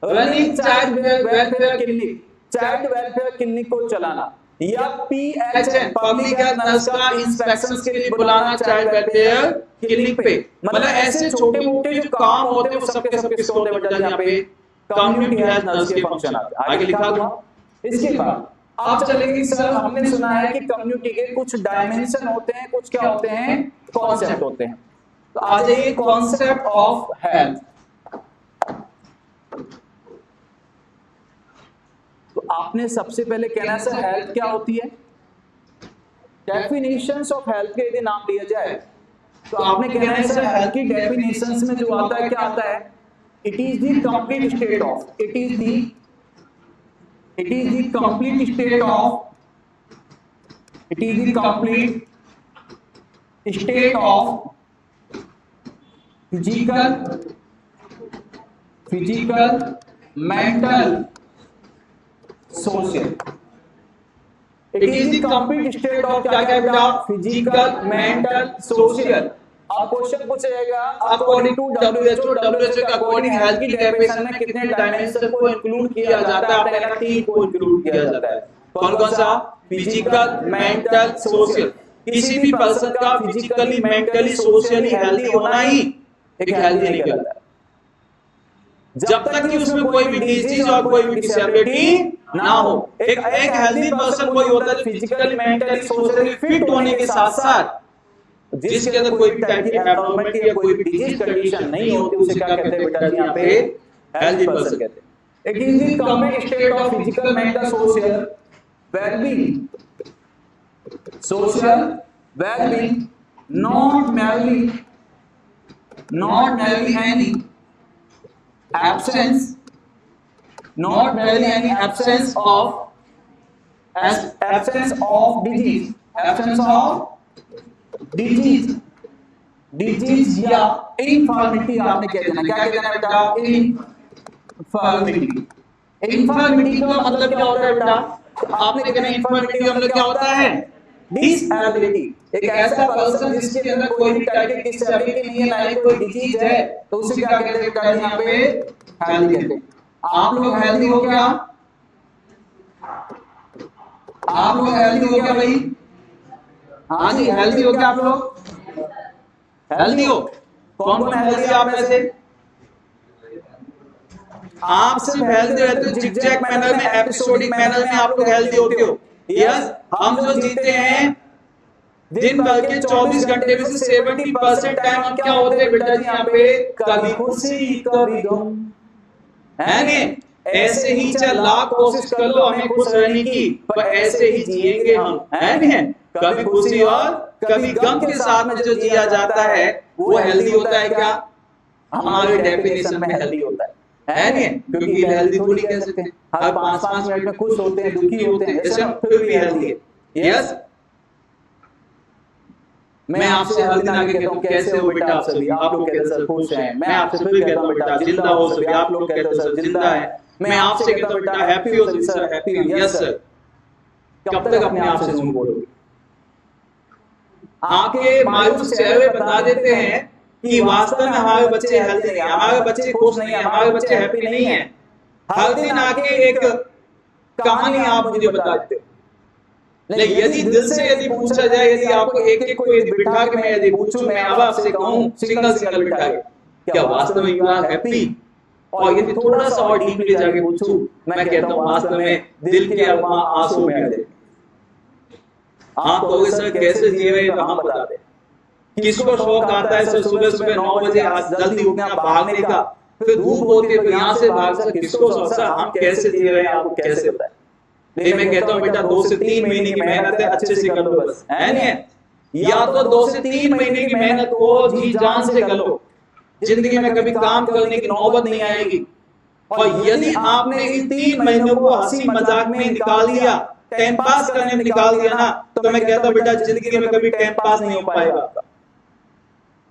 Running child welfare clinic, child welfare clinic को चलाना, या पीएचएन पब्लिक हेल्थ नर्स का इंस्पेक्शंस के लिए बुलाना चाइल्ड वेलफेयर क्लिनिक पे। मतलब ऐसे छोटे मोटे जो काम होते हैं वो सबके सब किसके होते हैं बेटा यहाँ पे, कम्युनिटी हेल्थ नर्स के फंक्शन आते हैं। आगे लिखा हुआ। इसके बाद आप चलेंगे सर, हमने सुना है कि कम्युनिटी के कुछ डायमेंशन होते हैं, कुछ क्या होते हैं, कॉन्सेप्ट होते हैं। तो आ जाइए कॉन्सेप्ट ऑफ हेल्थ। तो आपने सबसे पहले कहना है सर हेल्थ क्या होती है। डेफिनेशंस ऑफ हेल्थ के यदि नाम लिया जाए तो आपने कहना है सर हेल्थ की डेफिनेशंस में जो आता है क्या आता है, it is the complete state of, it is the complete state of, it is the complete state of physical, mental, social. It is the complete state of क्या क्या बेटा, फिजिकल, मेंटल, सोशल। अब क्वेश्चन पूछेगा according to WHO, WHO के according health की definition में कितने dimension को इंक्लूड किया जाता है, आपने कहना 3 को इंक्लूड किया जाता है। कौन कौन सा, फिजिकल, मेंटल, सोशल। किसी भी पर्सन का फिजिकली, मेंटली, सोशली हेल्दी होना ही एक हेल्दी नहीं कहलाता है, जब तक कि उसमें कोई भी डिजीज और कोई भी डिसेबिलिटी ना हो। एक हेल्दी पर्सन कोई होता है फिजिकली, मेंटली, सोशली फिट होने के साथ साथ जिसके अंदर कोई भी टाइप की एब्नॉर्मलिटी या कोई भी डिजीज कंडीशन नहीं होती, उसे क्या कहते हैं बेटा जी यहाँ पे, हेल्दी पर्सन कहते हैं। It is the complete state of physical, mental, social wellbeing, social wellbeing, not merely any absence, not merely any absence of disease, disease या इनफॉर्मिटी आपने कह देना। क्या कह देना बेटा, इनफॉर्मिटी का मतलब क्या होता है बेटा, आपने कहना इनफॉर्मिटी का मतलब क्या होता है, डिसएबिलिटी। एक ऐसा पर्सन जिसके अंदर कोई भी टाइप की डिसएबिलिटी नहीं है, ना ही कोई डिजीज है, तो उसे क्या कहते हैं बेटा यहाँ पे, हेल्दी कहते हैं। आप लोग हेल्दी हो क्या, आप लोग हेल्दी हो क्या भाई, हाँ जी हेल्दी हो क्या आप लोग, हेल्दी हो। कौन कौन हेल्दी है आप में से, आप सिर्फ हेल्दी रहते हो जिगजैग मैनर में, एपिसोडिक मैनर में आप लोग हेल्दी होते हो। यस, हम जो जीते हैं दिन भर के 24 घंटे में से 70% टाइम हम क्या होते हैं बेटा जी यहाँ पे, कभी खुशी कभी गम, है नहीं। ऐसे ही चाहे लाख कोशिश कर लो हमें खुश रहने की, पर ऐसे ही जिएंगे हम, है नहीं। कभी खुशी और कभी गम के साथ में जो जिया जाता है वो हेल्दी होता है क्या, हमारे डेफिनेशन में हेल्दी होता है नहीं। क्योंकि हेल्दी थोड़ी कह सकते हैं, हर 5-5 मिनट में खुश होते हैं, दुखी होते हैं, ऐसे फिर भी हेल्दी है। यस, मैं आपसे हर दिन आके कहता हूँ कैसे हो बेटा आप सभी, आप लोग कहते हैं सर खुश हैं। मैं आपसे फिर कहता हूँ बेटा जिंदा हो सभी, आप लोग कहते हो सर जिंदा है। मैं आपसे कहता हूँ बेटा हैप्पी हो सभी, सर हैप्पी हूँ, यस सर। कब तक अपने आप से झूठ बोलोगे, आपके मायूस चेहरे बता देते हैं कि वास्तव में हमारे बच्चे हेल्दी नहीं है, हमारे बच्चे खुश नहीं है, हमारे बच्चे हैप्पी नहीं है। हर दिन आके एक कहानी आप मुझे बता देते हो। लेकिन यदि दिल से यदि पूछा जाए, यदि आपको एक एक को बिठा के मैं यदि पूछूं, मैं अब आपसे कहूं सिंगल सिंगल बिठा के, क्या वास्तव में यू आर हैप्पी? और यदि थोड़ा सा और डीपली जाके पूछूं, मैं कहता हूं वास्तव में दिल के आंसू में आ जाए। आप कहोगे सर कैसे जी रहे हैं, तो हम बताते हैं। किसको शौक आता है सर सुबह सुबह 9 बजे जल्दी उठना, भागने का, फिर धूप होती है तो यहाँ से भाग, सर किसको शौक? सर हम कैसे जी रहे हैं आपको कैसे बताएं? लेकिन मैं कहता हूँ बेटा 2 से 3 महीने की मेहनत है, अच्छे से कर लो बस, है नहीं है? या तो 2 से 3 महीने की मेहनत को जी जान से कर लो, जिंदगी में कभी काम करने की नौबत नहीं आएगी। और यदि आपने इन 3 महीनों को हंसी मजाक में निकाल दिया, टाइम पास करने में निकाल दिया ना, तो मैं कहता हूं बेटा जिंदगी में कभी टाइम पास नहीं हो पाएगा आपका।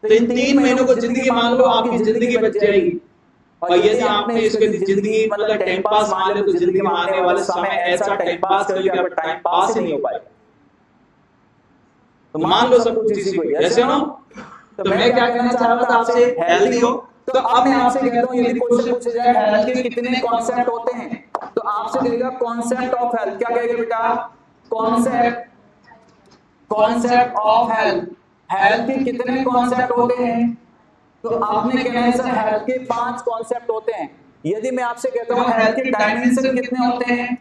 तो इन 3 महीनों को जिंदगी मान लो, आपकी जिंदगी बच जाएगी। और यदि आपने इसको जिंदगी मतलब टाइम पास मान ले, तो जिंदगी में आने वाले समय ऐसा टाइम पास करोगे कि आपका टाइम पास ही नहीं हो पाएगा। तो मान लो सब कुछ इसी को ऐसे हो। तो मैं क्या कहना चाह रहा था आपसे, हेल्दी हो। तो अब मैं आपसे कहता हूं यदि क्वेश्चन पूछा जाए हेल्थ के कितने कॉन्सेप्ट होते हैं, तो आपसे कहेगा कॉन्सेप्ट ऑफ हेल्थ। क्या कहेगा बेटा? Concept of health. हेल्थ के कितने कॉन्सेप्ट होते हैं? तो आपने कहना है सर हेल्थ के 5 कॉन्सेप्ट होते हैं। यदि मैं आपसे कहता हूं हेल्थ के डायमेंशन कितने होते हैं?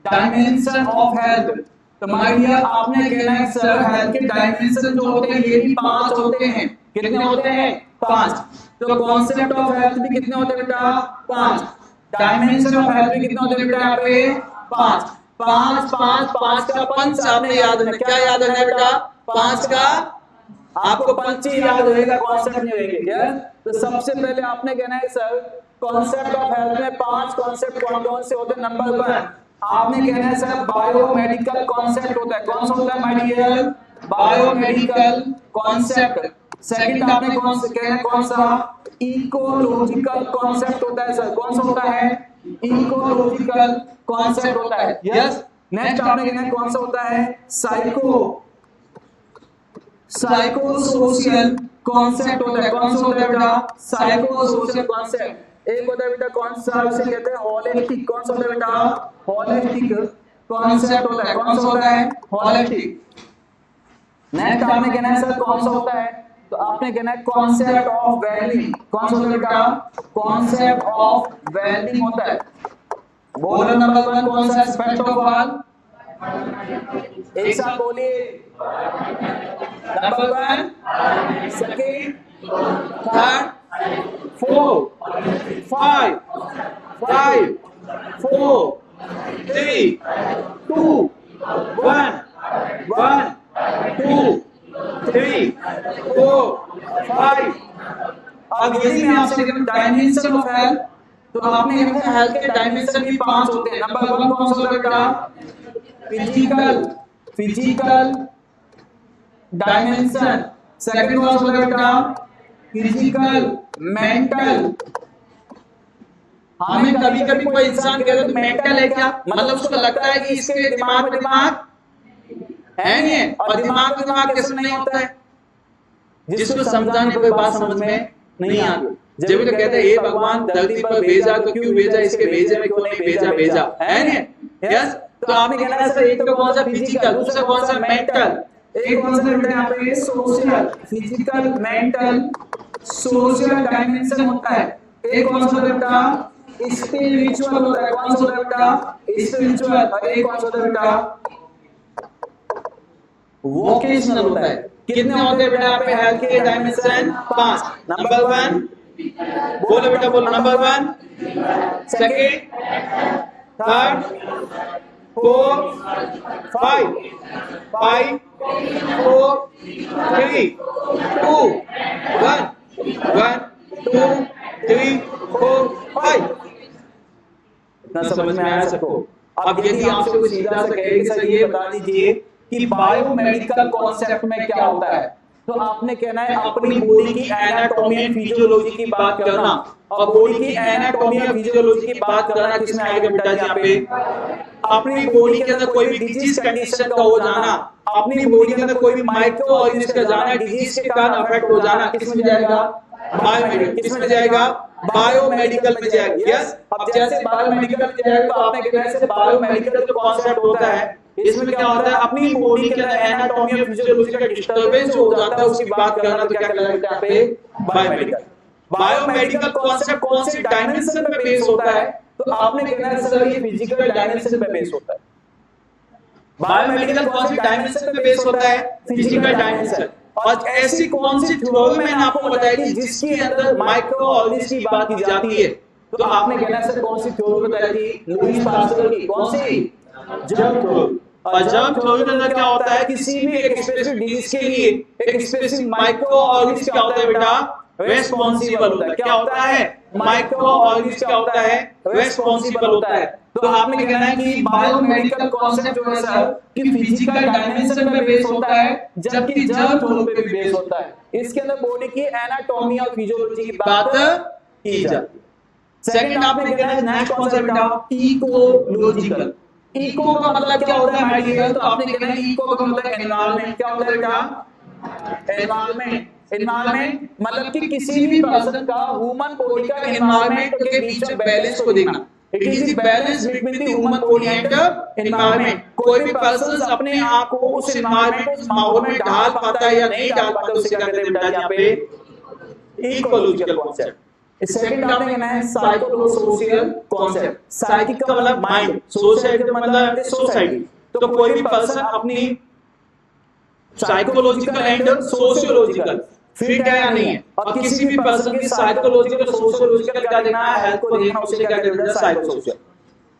Dimension of health. तो माय डियर आपने कहना है सर हेल्थ के डायमेंशन जो होते हैं ये भी 5 होते हैं। कितने होते हैं? 5। तो कॉन्सेप्ट ऑफ हेल्थ भी कितने होते हैं बेटा? 5। डायमेंशन ऑफ हेल्थ भी कितने होते हैं बेटा? यहाँ पे 5 5 5 5 का पंच आपने याद रखना। क्या याद रखना है बेटा? 5 का आपको पंच ही याद रहेगा, कॉन्सेप्ट नहीं रहेंगे। तो सबसे पहले आपने कहना है सर कॉन्सेप्ट ऑफ हेल्थ में 5 कॉन्सेप्ट कौन कौन से होते हैं? नंबर 1 आपने कहना है सर बायोमेडिकल कॉन्सेप्ट होता है। कौन सा होता है my dear? Biomedical concept. Second आपने कौन सा कहना है? कौन सा? इकोलॉजिकल कॉन्सेप्ट होता है सर। कौन सा होता है? इकोलॉजिकल कॉन्सेप्ट होता है। यस। नेक्स्ट आपने कहना है कौन सा होता है? साइकोसोशियल कॉन्सेप्ट होता है। कौन सा होता है बेटा? Psychosocial concept. एक होता है बेटा कौन सा? इसे कहते हैं होलिस्टिक। कौन सा होता है बेटा? होलिस्टिक कॉन्सेप्ट होता है। कौन सा होता है? होलिस्टिक। नेक्स्ट आपने कहना है सर कौन सा होता है? तो आपने कहना है कॉन्सेप्ट ऑफ वेलबींग। कौन सा होता है बेटा? कॉन्सेप्ट ऑफ वेलबींग होता है। बोलो नंबर 1 कौन सा? फर्स्ट ऑफ ऑल एक साथ बोलिए। Number 1, second, third, 4, 5, 4, 3, 2, 1, 1, 2, 3, 4, 5। अब यदि मैं आपसे कहूं डायमेंशन ऑफ हेल्थ, तो आपने कहना है हेल्थ के डायमेंशन भी 5 होते हैं। नंबर 1 कौन सा होता है बेटा? Physical dimension. सेकंड कौन सा होता है बेटा? Physical mental. हमें कभी कभी कोई इंसान कहता है तो मेंटल है क्या, मतलब उसको लगता है कि इसके दिमाग में दिमाग है नहीं है। और दिमाग में दिमाग कैसे नहीं होता है? जिसको समझाने कोई बात समझ में नहीं आती। जब तो कहते हैं हे भगवान धरती पर भेजा तो क्यों भेजा, इसके भेजे में क्यों नहीं भेजा है नहीं। यस। तो आपने कहना है सर एक तो कौन सा? फिजिकल। दूसरा कौन सा? मेंटल। एक कौन सा बेटा यहाँ पे? Social. Physical, mental, social dimension होता है। एक कौन सा बेटा? स्पिरिचुअल होता है। कौन सा होता है बेटा? स्पिरिचुअल। और एक कौन सा होता है बेटा? वोकेशनल होता है। कितने होते हैं बेटा यहाँ पे हेल्थ के डायमेंशन? 5। नंबर 1 बोलो बेटा, बोलो। Number 1, second, third, 4, 5, 4, 3, 2, 1, 1, 2, 3, 4, 5। इतना समझ में आया सबको? अब यदि आपसे कोई सीधा सा कहे कि सर ये बता दीजिए कि बायोमेडिकल कॉन्सेप्ट में क्या होता है, तो आपने कहना है अपनी बॉडी की एनाटॉमी एंड फिजियोलॉजी की बात करना। और बॉडी की एनाटॉमी और फिजियोलॉजी की बात करना किसमें आएगा बेटा जी? यहाँ पे अपनी बॉडी के अंदर कोई भी डिजीज कंडीशन का हो जाना, अपनी बॉडी के अंदर कोई भी माइक्रो ऑर्गेनिज्म का जाना, डिजीज के कारण अफेक्ट हो जाना, किसमें जाएगा? बायोमेडिकल किसमें जाएगा? बायोमेडिकल में जाएगा। यस, अब जैसे बायोमेडिकल में जाएगा तो आपने कहना है बायोमेडिकल जो कॉन्सेप्ट होता है इसमें क्या होता है, अपनी बॉडी के अंदर एनाटॉमी और फिजियोलॉजी का डिस्टर्बेंस जो हो जाता है उसकी बात करना, तो क्या कहलाता है यहाँ पे? बायोमेडिकल। बायोमेडिकल कॉन्सेप्ट कौन से डायमेंशन पे बेस होता है? तो आपने कहना है सर ये फिजिकल डायमेंशन पे बेस होता है। बायोमेडिकल कौन सी डायमेंशन पे बेस होता है? Physical dimension. और ऐसी कौन सी थ्योरी मैंने आपको बताई थी जिसके अंदर माइक्रोबायोलॉजी की बात की जाती है? तो आपने कहना है सर कौन सी थ्योरी बताई थी? लुईस पास्चर की। कौन सी? Germ theory. और जर्म थ्योरी के अंदर क्या होता है, किसी भी एक स्पेसिफिक डिजीज के लिए एक स्पेसिफिक माइक्रोऑर्गेनिज्म क्या होता है बेटा? रेस्पॉन्सिबल होता है। क्या होता है? माइक्रोऑर्गेनिज्म क्या होता है? रेस्पॉन्सिबल होता है। तो आपने कहना है कि बायोमेडिकल कॉन्सेप्ट जो है सर कि फिजिकल डायमेंशन पे बेस होता है, जबकि जर्म थ्योरी पे भी बेस होता है। इसके अंदर बॉडी की एनाटॉमी और फिजियोलॉजी की बात की जाती है। सेकंड आपने कहना है नेक्स्ट कॉन्सेप्ट बेटा इकोलॉजिकल। इको का मतलब क्या होता है माय डियर? तो आपने कहना है इको का मतलब एनवायरनमेंट। क्या होता है बेटा? एनवायरनमेंट। एनवायरनमेंट मतलब कि किसी भी पर्सन का ह्यूमन बॉडी का एनवायरनमेंट के बीच में बैलेंस को देखना। It is the balance between the human body and the environment. कोई भी पर्सन अपने आप को उस एनवायरनमेंट उस माहौल में ढाल पाता है या नहीं डाल पाता, उसे क्या कहते हैं बेटा यहाँ पे? Ecological concept. सेकंड आपने कहना है साइकोसोशियल कॉन्सेप्ट। साइकिक का मतलब माइंड, सोसाइटी का मतलब सोसाइटी। तो कोई भी पर्सन अपनी साइकोलॉजिकल एंड सोशियोलॉजिकल फिट है या नहीं है, और किसी भी पर्सन की साइकोलॉजिकल सोशियोलॉजिकल क्या देखना है, हेल्थ को देखना, उसे क्या कहते हैं? साइकोसोशियल।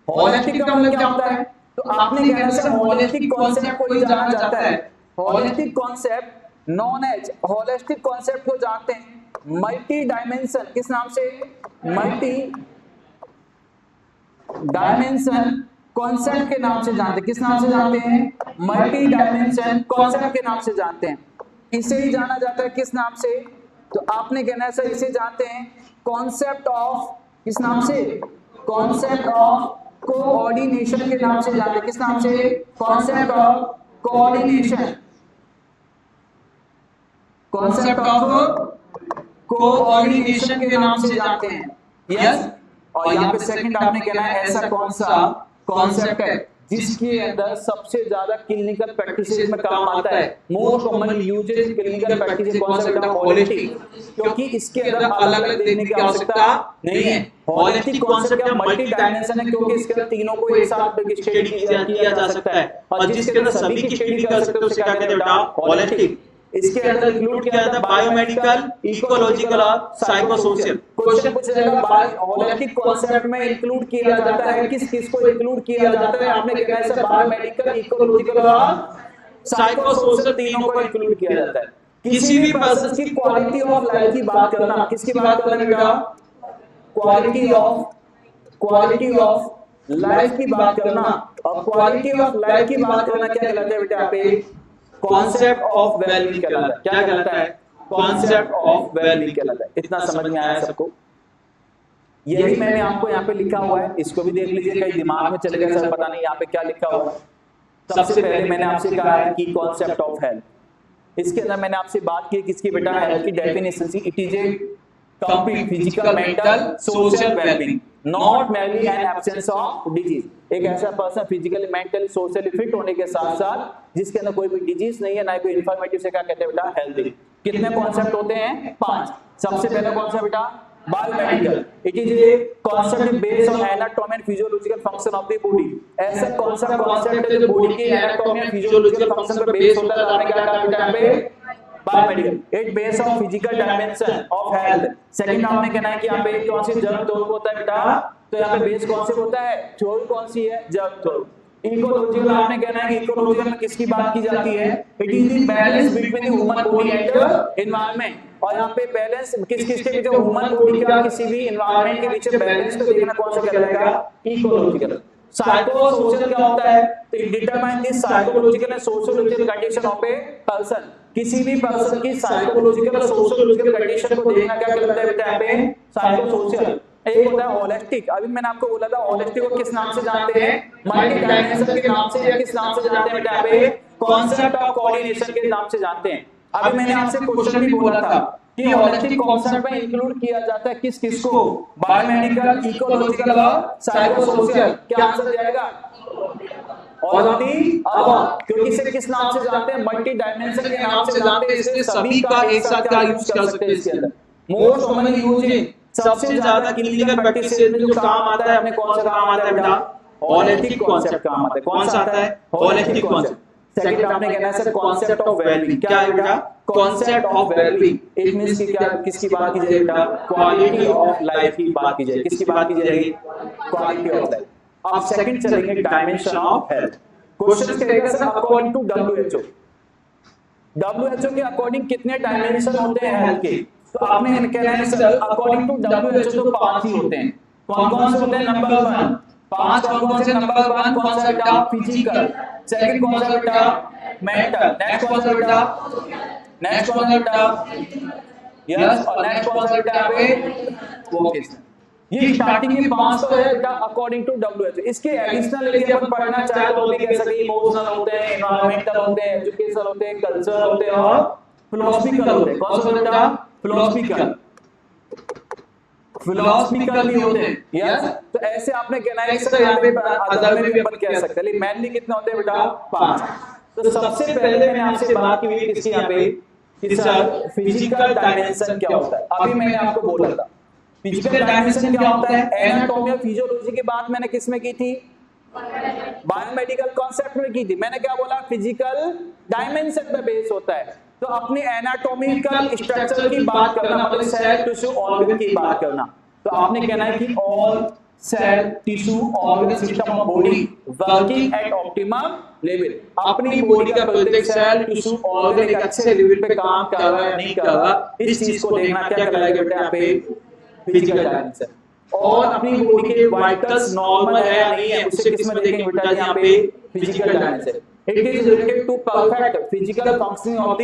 होलिस्टिक का मतलब क्या होता है? तो आपने कहना है सर होलिस्टिक कॉन्सेप्ट को जाना जाता है। Holistic concept known as holistic concept को जानते हैं मल्टी डायमेंशन। किस नाम से? मल्टी डायमेंशन कॉन्सेप्ट के नाम से जानते हैं। किस नाम से जानते हैं? मल्टी डायमेंशन कॉन्सेप्ट के नाम से जानते हैं। इसे ही जाना जाता है किस नाम से? तो आपने कहना है सर इसे जानते हैं कॉन्सेप्ट ऑफ, किस नाम से? कॉन्सेप्ट ऑफ कोऑर्डिनेशन के नाम से जानते हैं। किस नाम से? Concept of coordination. Concept of coordination के नाम से जानते हैं। यस। और यहाँ पे सेकंड आपने कहना है ऐसा कौन सा कॉन्सेप्ट है जिसके अंदर सबसे ज्यादा क्लिनिकल प्रैक्टिसेस में काम आता है? Most commonly used clinical practice concept है होलिस्टिक, क्योंकि इसके अंदर अलग अलग देखने की आवश्यकता नहीं है। होलिस्टिक कॉन्सेप्ट क्या मल्टी डायमेंशन है, क्योंकि इसके अंदर तीनों को एक साथ स्टडी किया जा सकता है, और जिसके अंदर सभी की स्टडी कर सकते हो उसे क्या कहते हैं बेटा? होलिस्टिक। इसके अंदर इंक्लूड किया जाता है बायोमेडिकल, इकोलॉजिकल और साइकोसोशियल। क्वेश्चन पूछा जाएगा होलिस्टिक कॉन्सेप्ट में इंक्लूड किया जाता है किस किस को इंक्लूड किया जाता है? आपने कहना है सर बायोमेडिकल, इकोलॉजिकल और साइकोसोशियल तीनों को इंक्लूड किया जाता है। किसी भी पर्सन की क्वालिटी ऑफ लाइफ की बात करना, किसकी बात करना बेटा? क्वालिटी ऑफ लाइफ की बात करना। और क्वालिटी ऑफ लाइफ की बात करना क्या कहलाता है बेटा? यहाँ पे कॉन्सेप्ट ऑफ वेलबींग कहलाता है। क्या कहलाता है? कॉन्सेप्ट ऑफ वेलबींग कहलाता है। इतना समझ में आया सबको? यही मैंने आपको यहाँ पे लिखा हुआ है, इसको भी देख लीजिए, कहीं दिमाग में चले गया सर पता नहीं यहाँ पे क्या लिखा हुआ है। सबसे पहले मैंने आपसे कहा है कि कॉन्सेप्ट ऑफ हेल्थ। इसके अंदर मैंने आपसे बात की किसकी बेटा? हेल्थ की definition see it is a complete physical, mental, social wellbeing, not merely an absence of disease. एक ऐसा person physically, mentally, socially fit होने के साथ साथ जिसके अंदर कोई भी डिजीज नहीं है, ना कोई इंफॉर्मेटिव, से क्या कहते हैं बेटा? हेल्दी। कितने कॉन्सेप्ट होते हैं? 5। सबसे पहला कौन सा बेटा? Biomedical. It is a concept based on anatomy and physiological function of the body. ऐसा कौन सा कॉन्सेप्ट है जो बॉडी के एनाटॉमी एंड फिजियोलॉजिकल फंक्शन पर बेस्ड होता है? आपने क्या कहा बेटा यहाँ पे? Biomedical. It based on physical dimension of health. Second आपने कहना है कि यहाँ पे कौन सी जर्म थ्योरी होता है बेटा? तो यहाँ पे बेस कौन से होता है? थ्योरी कौन सी है? Germ theory. इकोलॉजिकल आपने कहना है कि इकोलॉजिकल में किसकी बात की जाती है? It is the balance between the human body and the environment. और यहाँ पे बैलेंस किस किस के बीच? ह्यूमन बॉडी का किसी भी एनवायरनमेंट के बीच बैलेंस को देखना कौन सा कहलाएगा? इकोलॉजिकल। साइकोसोशियल क्या होता है? तो it determine the psychological and sociological condition of a person. किसी भी पर्सन की साइकोलॉजिकल और सोशियोलॉजिकल कंडीशन को देखना क्या कहलाता है बेटा यहाँ पे? साइकोसोशियल। एक होता है होलिस्टिक। अभी मैंने आपको बोला था होलिस्टिक को किस नाम से जानते हैं? मल्टी डायमेंशन के नाम से, या किस नाम से जानते हैं बेटा? कॉन्सेप्ट ऑफ कोऑर्डिनेशन के नाम से जानते हैं। अभी मैंने आपसे क्वेश्चन भी बोला था कि होलिस्टिक कॉन्सेप्ट में इंक्लूड किया जाता है किस किस को, बायोमेडिकल, इकोलॉजिकल और साइको सोशल। क्या आंसर जाएगा? ऑल ऑफ दी अबव, क्योंकि इसे किस नाम से जानते हैं? मल्टी डायमेंशन के नाम से जानते हैं, इसलिए सभी का एक साथ क्या यूज कर सकते हैं इसके अंदर। मोस्ट कॉमनली यूज इन, सबसे ज्यादा क्लिनिकल प्रैक्टिस में जो काम आता है अपने, कौन सा काम आता है बेटा? होलिस्टिक कॉन्सेप्ट काम आता है। कौन सा आता है? Holistic concept. सेकंड आपने कहना है सर कॉन्सेप्ट ऑफ वेलबींग। क्या है बेटा? Concept of wellbeing. It means कि क्या, किसकी बात की जाएगी बेटा? क्वालिटी ऑफ लाइफ की बात की जाएगी। किसकी बात की जाएगी? Quality of life. अब सेकंड चलेंगे डायमेंशन ऑफ हेल्थ। क्वेश्चन कहेगा sir according to WHO, WHO के अकॉर्डिंग कितने डायमेंशन होते हैं हेल्थ के? तो आपने कहना है सर अकॉर्डिंग टू WHO तो 5 ही होते हैं। कौन कौन से होते हैं? नंबर 1, 5 कौन से? नंबर 1 कौन सा बेटा? फिजिकल। सेकंड कौन सा बेटा? मेंटल। नेक्स्ट कौन सा बेटा? नेक्स्ट कौन सा बेटा? यस, और नेक्स्ट कौन सा बेटा? पे वोकेशनल। ये स्टार्टिंग में 5 तो है बेटा अकॉर्डिंग टू WHO। इसके एडिशनल यदि अपन पढ़ना चाहे तो भी कह सकते हैं इमोशनल होते हैं, एनवायरमेंटल होते हैं, एजुकेशनल होते हैं, कल्चरल होते हैं और फिलोसॉफिकल होते हैं। कौन सा बेटा? फिलोसॉफिकल। फिलोसॉफिकल भी होते हैं। यस, तो ऐसे आपने कहना है सर यहाँ पे अदर में भी अपन कह सकते हैं, लेकिन मेनली कितने होते हैं बेटा? 5। तो सबसे पहले मैंने आपसे बात की हुई किसकी यहाँ पे कि सर फिजिकल डायमेंशन क्या होता है। अभी मैंने आपको बोला था फिजिकल डायमेंशन क्या होता है। एनाटॉमी और फिजियोलॉजी की बात मैंने किसमें की थी? बायोमेडिकल कॉन्सेप्ट में की थी। मैंने क्या बोला? फिजिकल डायमेंशन पे बेस होता है। तो अपने एनाटॉमिकल स्ट्रक्चर की बात करना, मतलब सेल टिश्यू ऑर्गन की बात करना, तो आपने कहना है कि all cell tissue organ system of body working at optimum level. अपनी बॉडी का प्रत्येक सेल टिश्यू ऑर्गन एक अच्छे लेवल पे काम कर रहा है या नहीं कर रहा, इस चीज को देखना क्या कहलाएगा बेटा यहाँ पे? Physical dimension. और अपनी बॉडी के वाइटल्स नॉर्मल है या नहीं है, उससे किसमें देखेंगे बेटा? यहाँ पे physical dimension. It is related to perfect physical functioning of the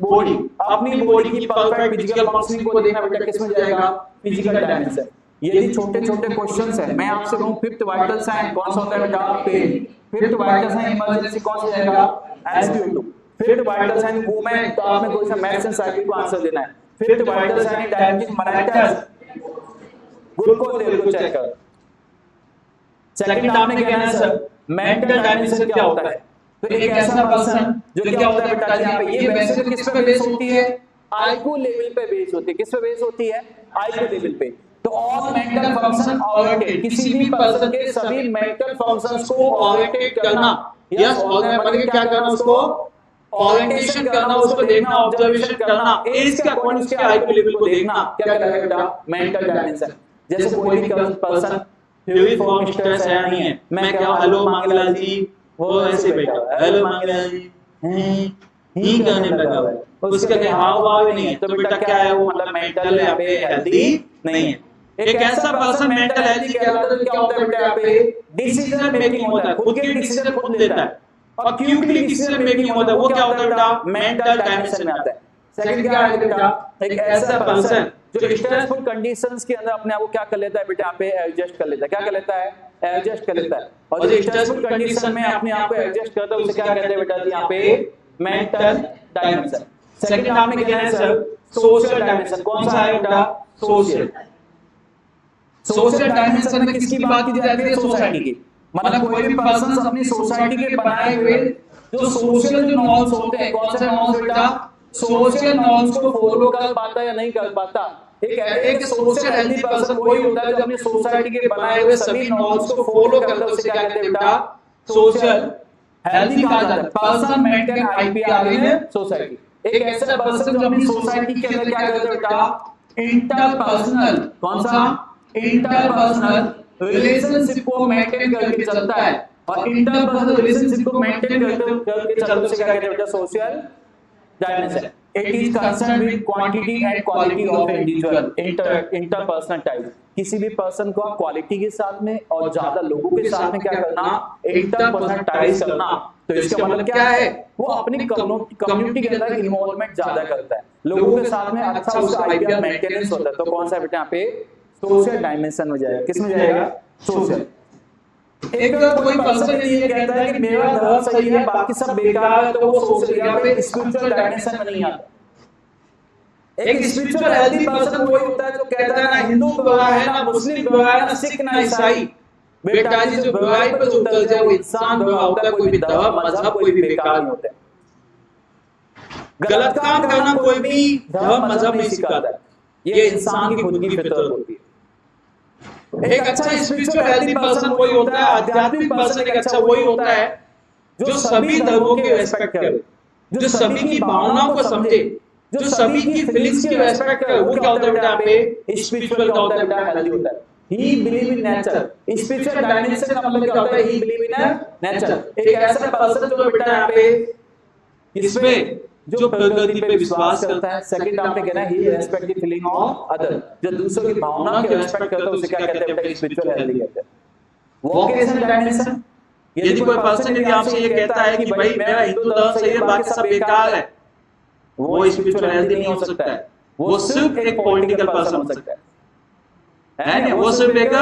body. अपनी बॉडी की परफेक्ट फिजिकल फंक्शनिंग को देखना बेटा किसमें जाएगा? Physical dimension. यदि छोटे छोटे क्वेश्चंस है, मैं आपसे कहूं फिफ्थ वाइटल साइन कौन सा होता है बेटा? Pain. Fifth vital sign emergency कौन सा जाएगा? SpO2। Fifth vital sign women, तो आपने कोई सा मैथ्स एंड साइकिल को आंसर देना है। Fifth vital sign diabetes mellitus, glucose level को चेक कर। सेकंड आपने कहना है सर मेंटल डायमेंशन क्या होता है। तो एक ऐसा पर्सन जो क्या होता है बेटा यहाँ पे, ये वैसे किस पे बेस होती है? आईक्यू लेवल पे बेस होती है। किस पे बेस होती है? आईक्यू लेवल पे। तो ऑल मेंटल फंक्शन ओरिएंटेड, किसी भी पर्सन के सभी मेंटल फंक्शंस को ओरिएंटेड करना। यस, मतलब क्या करना? उसको ओरिएंटेशन करना, उसको देखना, ऑब्जर्वेशन करना, एज के अकॉर्डिंग उसके आईक्यू लेवल को देखना, क्या कहलाएगा बेटा? Mental dimension. जैसे कोई भी पर्सन फ्री फॉर्म स्ट्रेस है नहीं है, मैं क्या हेलो मांगलाल जी, वो ऐसे बैठा हेलो मांगलाल जी ही करने लगा है, उसका क्या हाव भाव नहीं है, तो बेटा क्या है वो? मतलब मेंटल यहाँ पे हेल्दी नहीं है। एक ऐसा पर्सन मेंटल हेल्दी कहलाता है, क्या होता है बेटा यहाँ पे? डिसीजन मेकिंग होता है, खुद के डिसीजन खुद लेता है और क्विकली डिसीजन मेकिंग होता है, वो क्या होता है बेटा? मेंटल डायमेंशन में आता है। सेकंड क्या है बेटा? एक ऐसा पर्सन जो स्ट्रेसफुल कंडीशंस के अंदर अपने आप को क्या कर लेता है बेटा? यहाँ पे एडजस्ट कर लेता है। क्या कर लेता है? एडजस्ट कर लेता है। और जो स्ट्रेसफुल कंडीशन में अपने आप को एडजस्ट करता है उसे क्या कहते हैं बेटा जी? यहाँ पे मेंटल डायमेंशन। सेकंड आपने कहना है सर सोशल डायमेंशन। कौन सा है बेटा? सोशल। सोशल डायमेंशन में किसकी बात की जाती है? सोसाइटी की। मतलब कोई भी पर्सन अपनी सोसाइटी के बनाए हुए जो सोशल जो नॉर्म्स होते हैं, कौन से नॉर्म्स बेटा? सोशल नॉर्म्स को फॉलो कर पाता या नहीं कर पाता। एक सोशल हेल्दी पर्सन कोई होता है जो अपनी सोसाइटी के बनाए हुए सभी नॉर्म्स को फॉलो करता है, उसे क्या कहते हैं बेटा? सोशल हेल्दी कहा जाता है। Person maintain IPR in society. एक ऐसा पर्सन जो अपनी सोसाइटी के अंदर क्या करता है बेटा? इंटरपर्सनल, कौन सा? इंटरपर्सनल रिलेशनशिप को मेंटेन करके चलता है। और इंटरपर्सनल रिलेशनशिप को मेंटेन करके चलता है, उसे क्या कहते हैं बेटा? Social dimension. It is concerned with quantity and quality of individual interpersonal type। किसी भी पर्सन को क्वालिटी के साथ में और ज्यादा लोगों के साथ में क्या करना? इंटरपर्सनल टाइज करना। तो इसका मतलब क्या है? वो अपनी कम्युनिटी के अंदर इन्वॉल्वमेंट ज्यादा करता है, लोगों के साथ में अच्छा उसका IPR मेंटेनेंस होता है। तो कौन सा बेटा यहाँ पे? सोशल डायमेंशन में जाएगा। किस में जाएगा? सोशल। एक कोई पर्सन ये कहता है कि मेरा धर्म सही है बाकी सब बेकार है, तो वो सोशल यहाँ पे स्पिरिचुअल डायमेंशन में नहीं आता। एक स्पिरिचुअल हेल्दी पर्सन वही होता है जो कहता है ना हिंदू विवाह है, ना मुस्लिम विवाह है, ना सिख ना ईसाई। बेटा जी जो विवाह पर जो उतर जाए वो इंसान विवाह होता है, कोई भी धर्म मजहब कोई भी बेकार नहीं होता है। गलत काम करना कोई भी धर्म मजहब नहीं सिखाता है, ये इंसान की खुद की फितरत होती है। एक अच्छा स्पिरिचुअल हेल्दी पर्सन वही होता है, आध्यात्मिक पर्सन एक अच्छा वही होता है जो सभी धर्मों की रेस्पेक्ट करे, जो सभी की भावनाओं को समझे, जो सभी की फीलिंग्स की रेस्पेक्ट करे। वो क्या होता है बेटा यहाँ पे? स्पिरिचुअल का होता है बेटा, हेल्दी होता है। ही believe in nature. Spiritual dimension का मतलब क्या होता है? ही बिलीव इन नेचर। एक ऐसा पर्सन जो बेटा यहाँ पे इसमें जो प्रकृति पे विश्वास करता है। सेकंड आपने कहना है he respect the feeling of other, जो दूसरों की भावना की रेस्पेक्ट करता है उसे क्या कहते हैं बेटा? स्पिरिचुअल हेल्दी कहते हैं। वोकेशनल डायमेंशन, यदि कोई पर्सन यदि आपसे ये कहता है कि भाई मेरा हिंदू धर्म सही है बाकी सब बेकार है, वो स्पिरिचुअल हेल्दी नहीं हो सकता है, वो सिर्फ एक पॉलिटिकल पर्सन हो सकता है ना? वो सिर्फ एक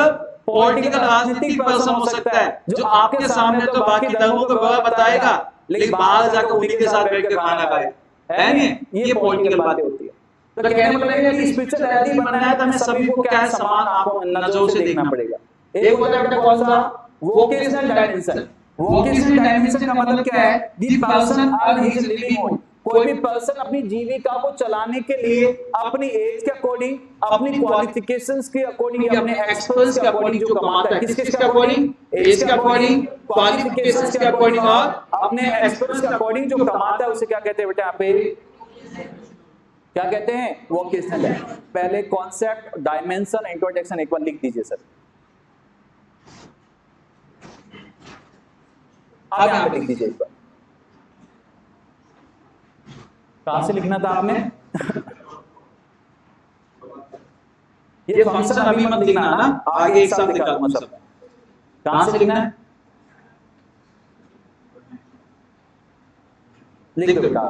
पॉलिटिकल राजनीतिक पर्सन हो सकता है जो आपके सामने तो बाकी धर्मों को बताएगा लेकिन बाहर जाकर उन्हीं के साथ बैठ के खाना खाए, है नहीं? ये पॉलिटिकल बातें होती है। तो कहने मतलब है कि स्पिरिचुअल हेल्दी बनना है तो हमें सभी को क्या है? समान आपको नजरों से देखना पड़ेगा। एक होता है कौन सा? Vocational dimension. वोकेशनल डायमेंशन का मतलब क्या है? The person earn his living. कोई भी पर्सन अपनी जीविका को चलाने के लिए अपनी एज के अकॉर्डिंग, अपनी क्वालिफिकेशंस के अकॉर्डिंग या अपने एक्सपीरियंस के अकॉर्डिंग जो कमाता है, किस के अकॉर्डिंग? एज के अकॉर्डिंग, क्वालिफिकेशंस के अकॉर्डिंग और अपने एक्सपीरियंस के अकॉर्डिंग जो कमाता है उसे क्या कहते हैं बेटा यहाँ पे? क्या कहते हैं? वोकेशनल। पहले कॉन्सेप्ट, डायमेंशन, इंट्रोडक्शन एक बार लिख दीजिए सर। आप यहाँ पे लिख दीजिए एक बार। कहां से लिखना था आपने? ये फंक्शन अभी मत लिखना ना, आगे एक साथ लिखा दूंगा सब। कहां से लिखना है? लिख दो बेटा।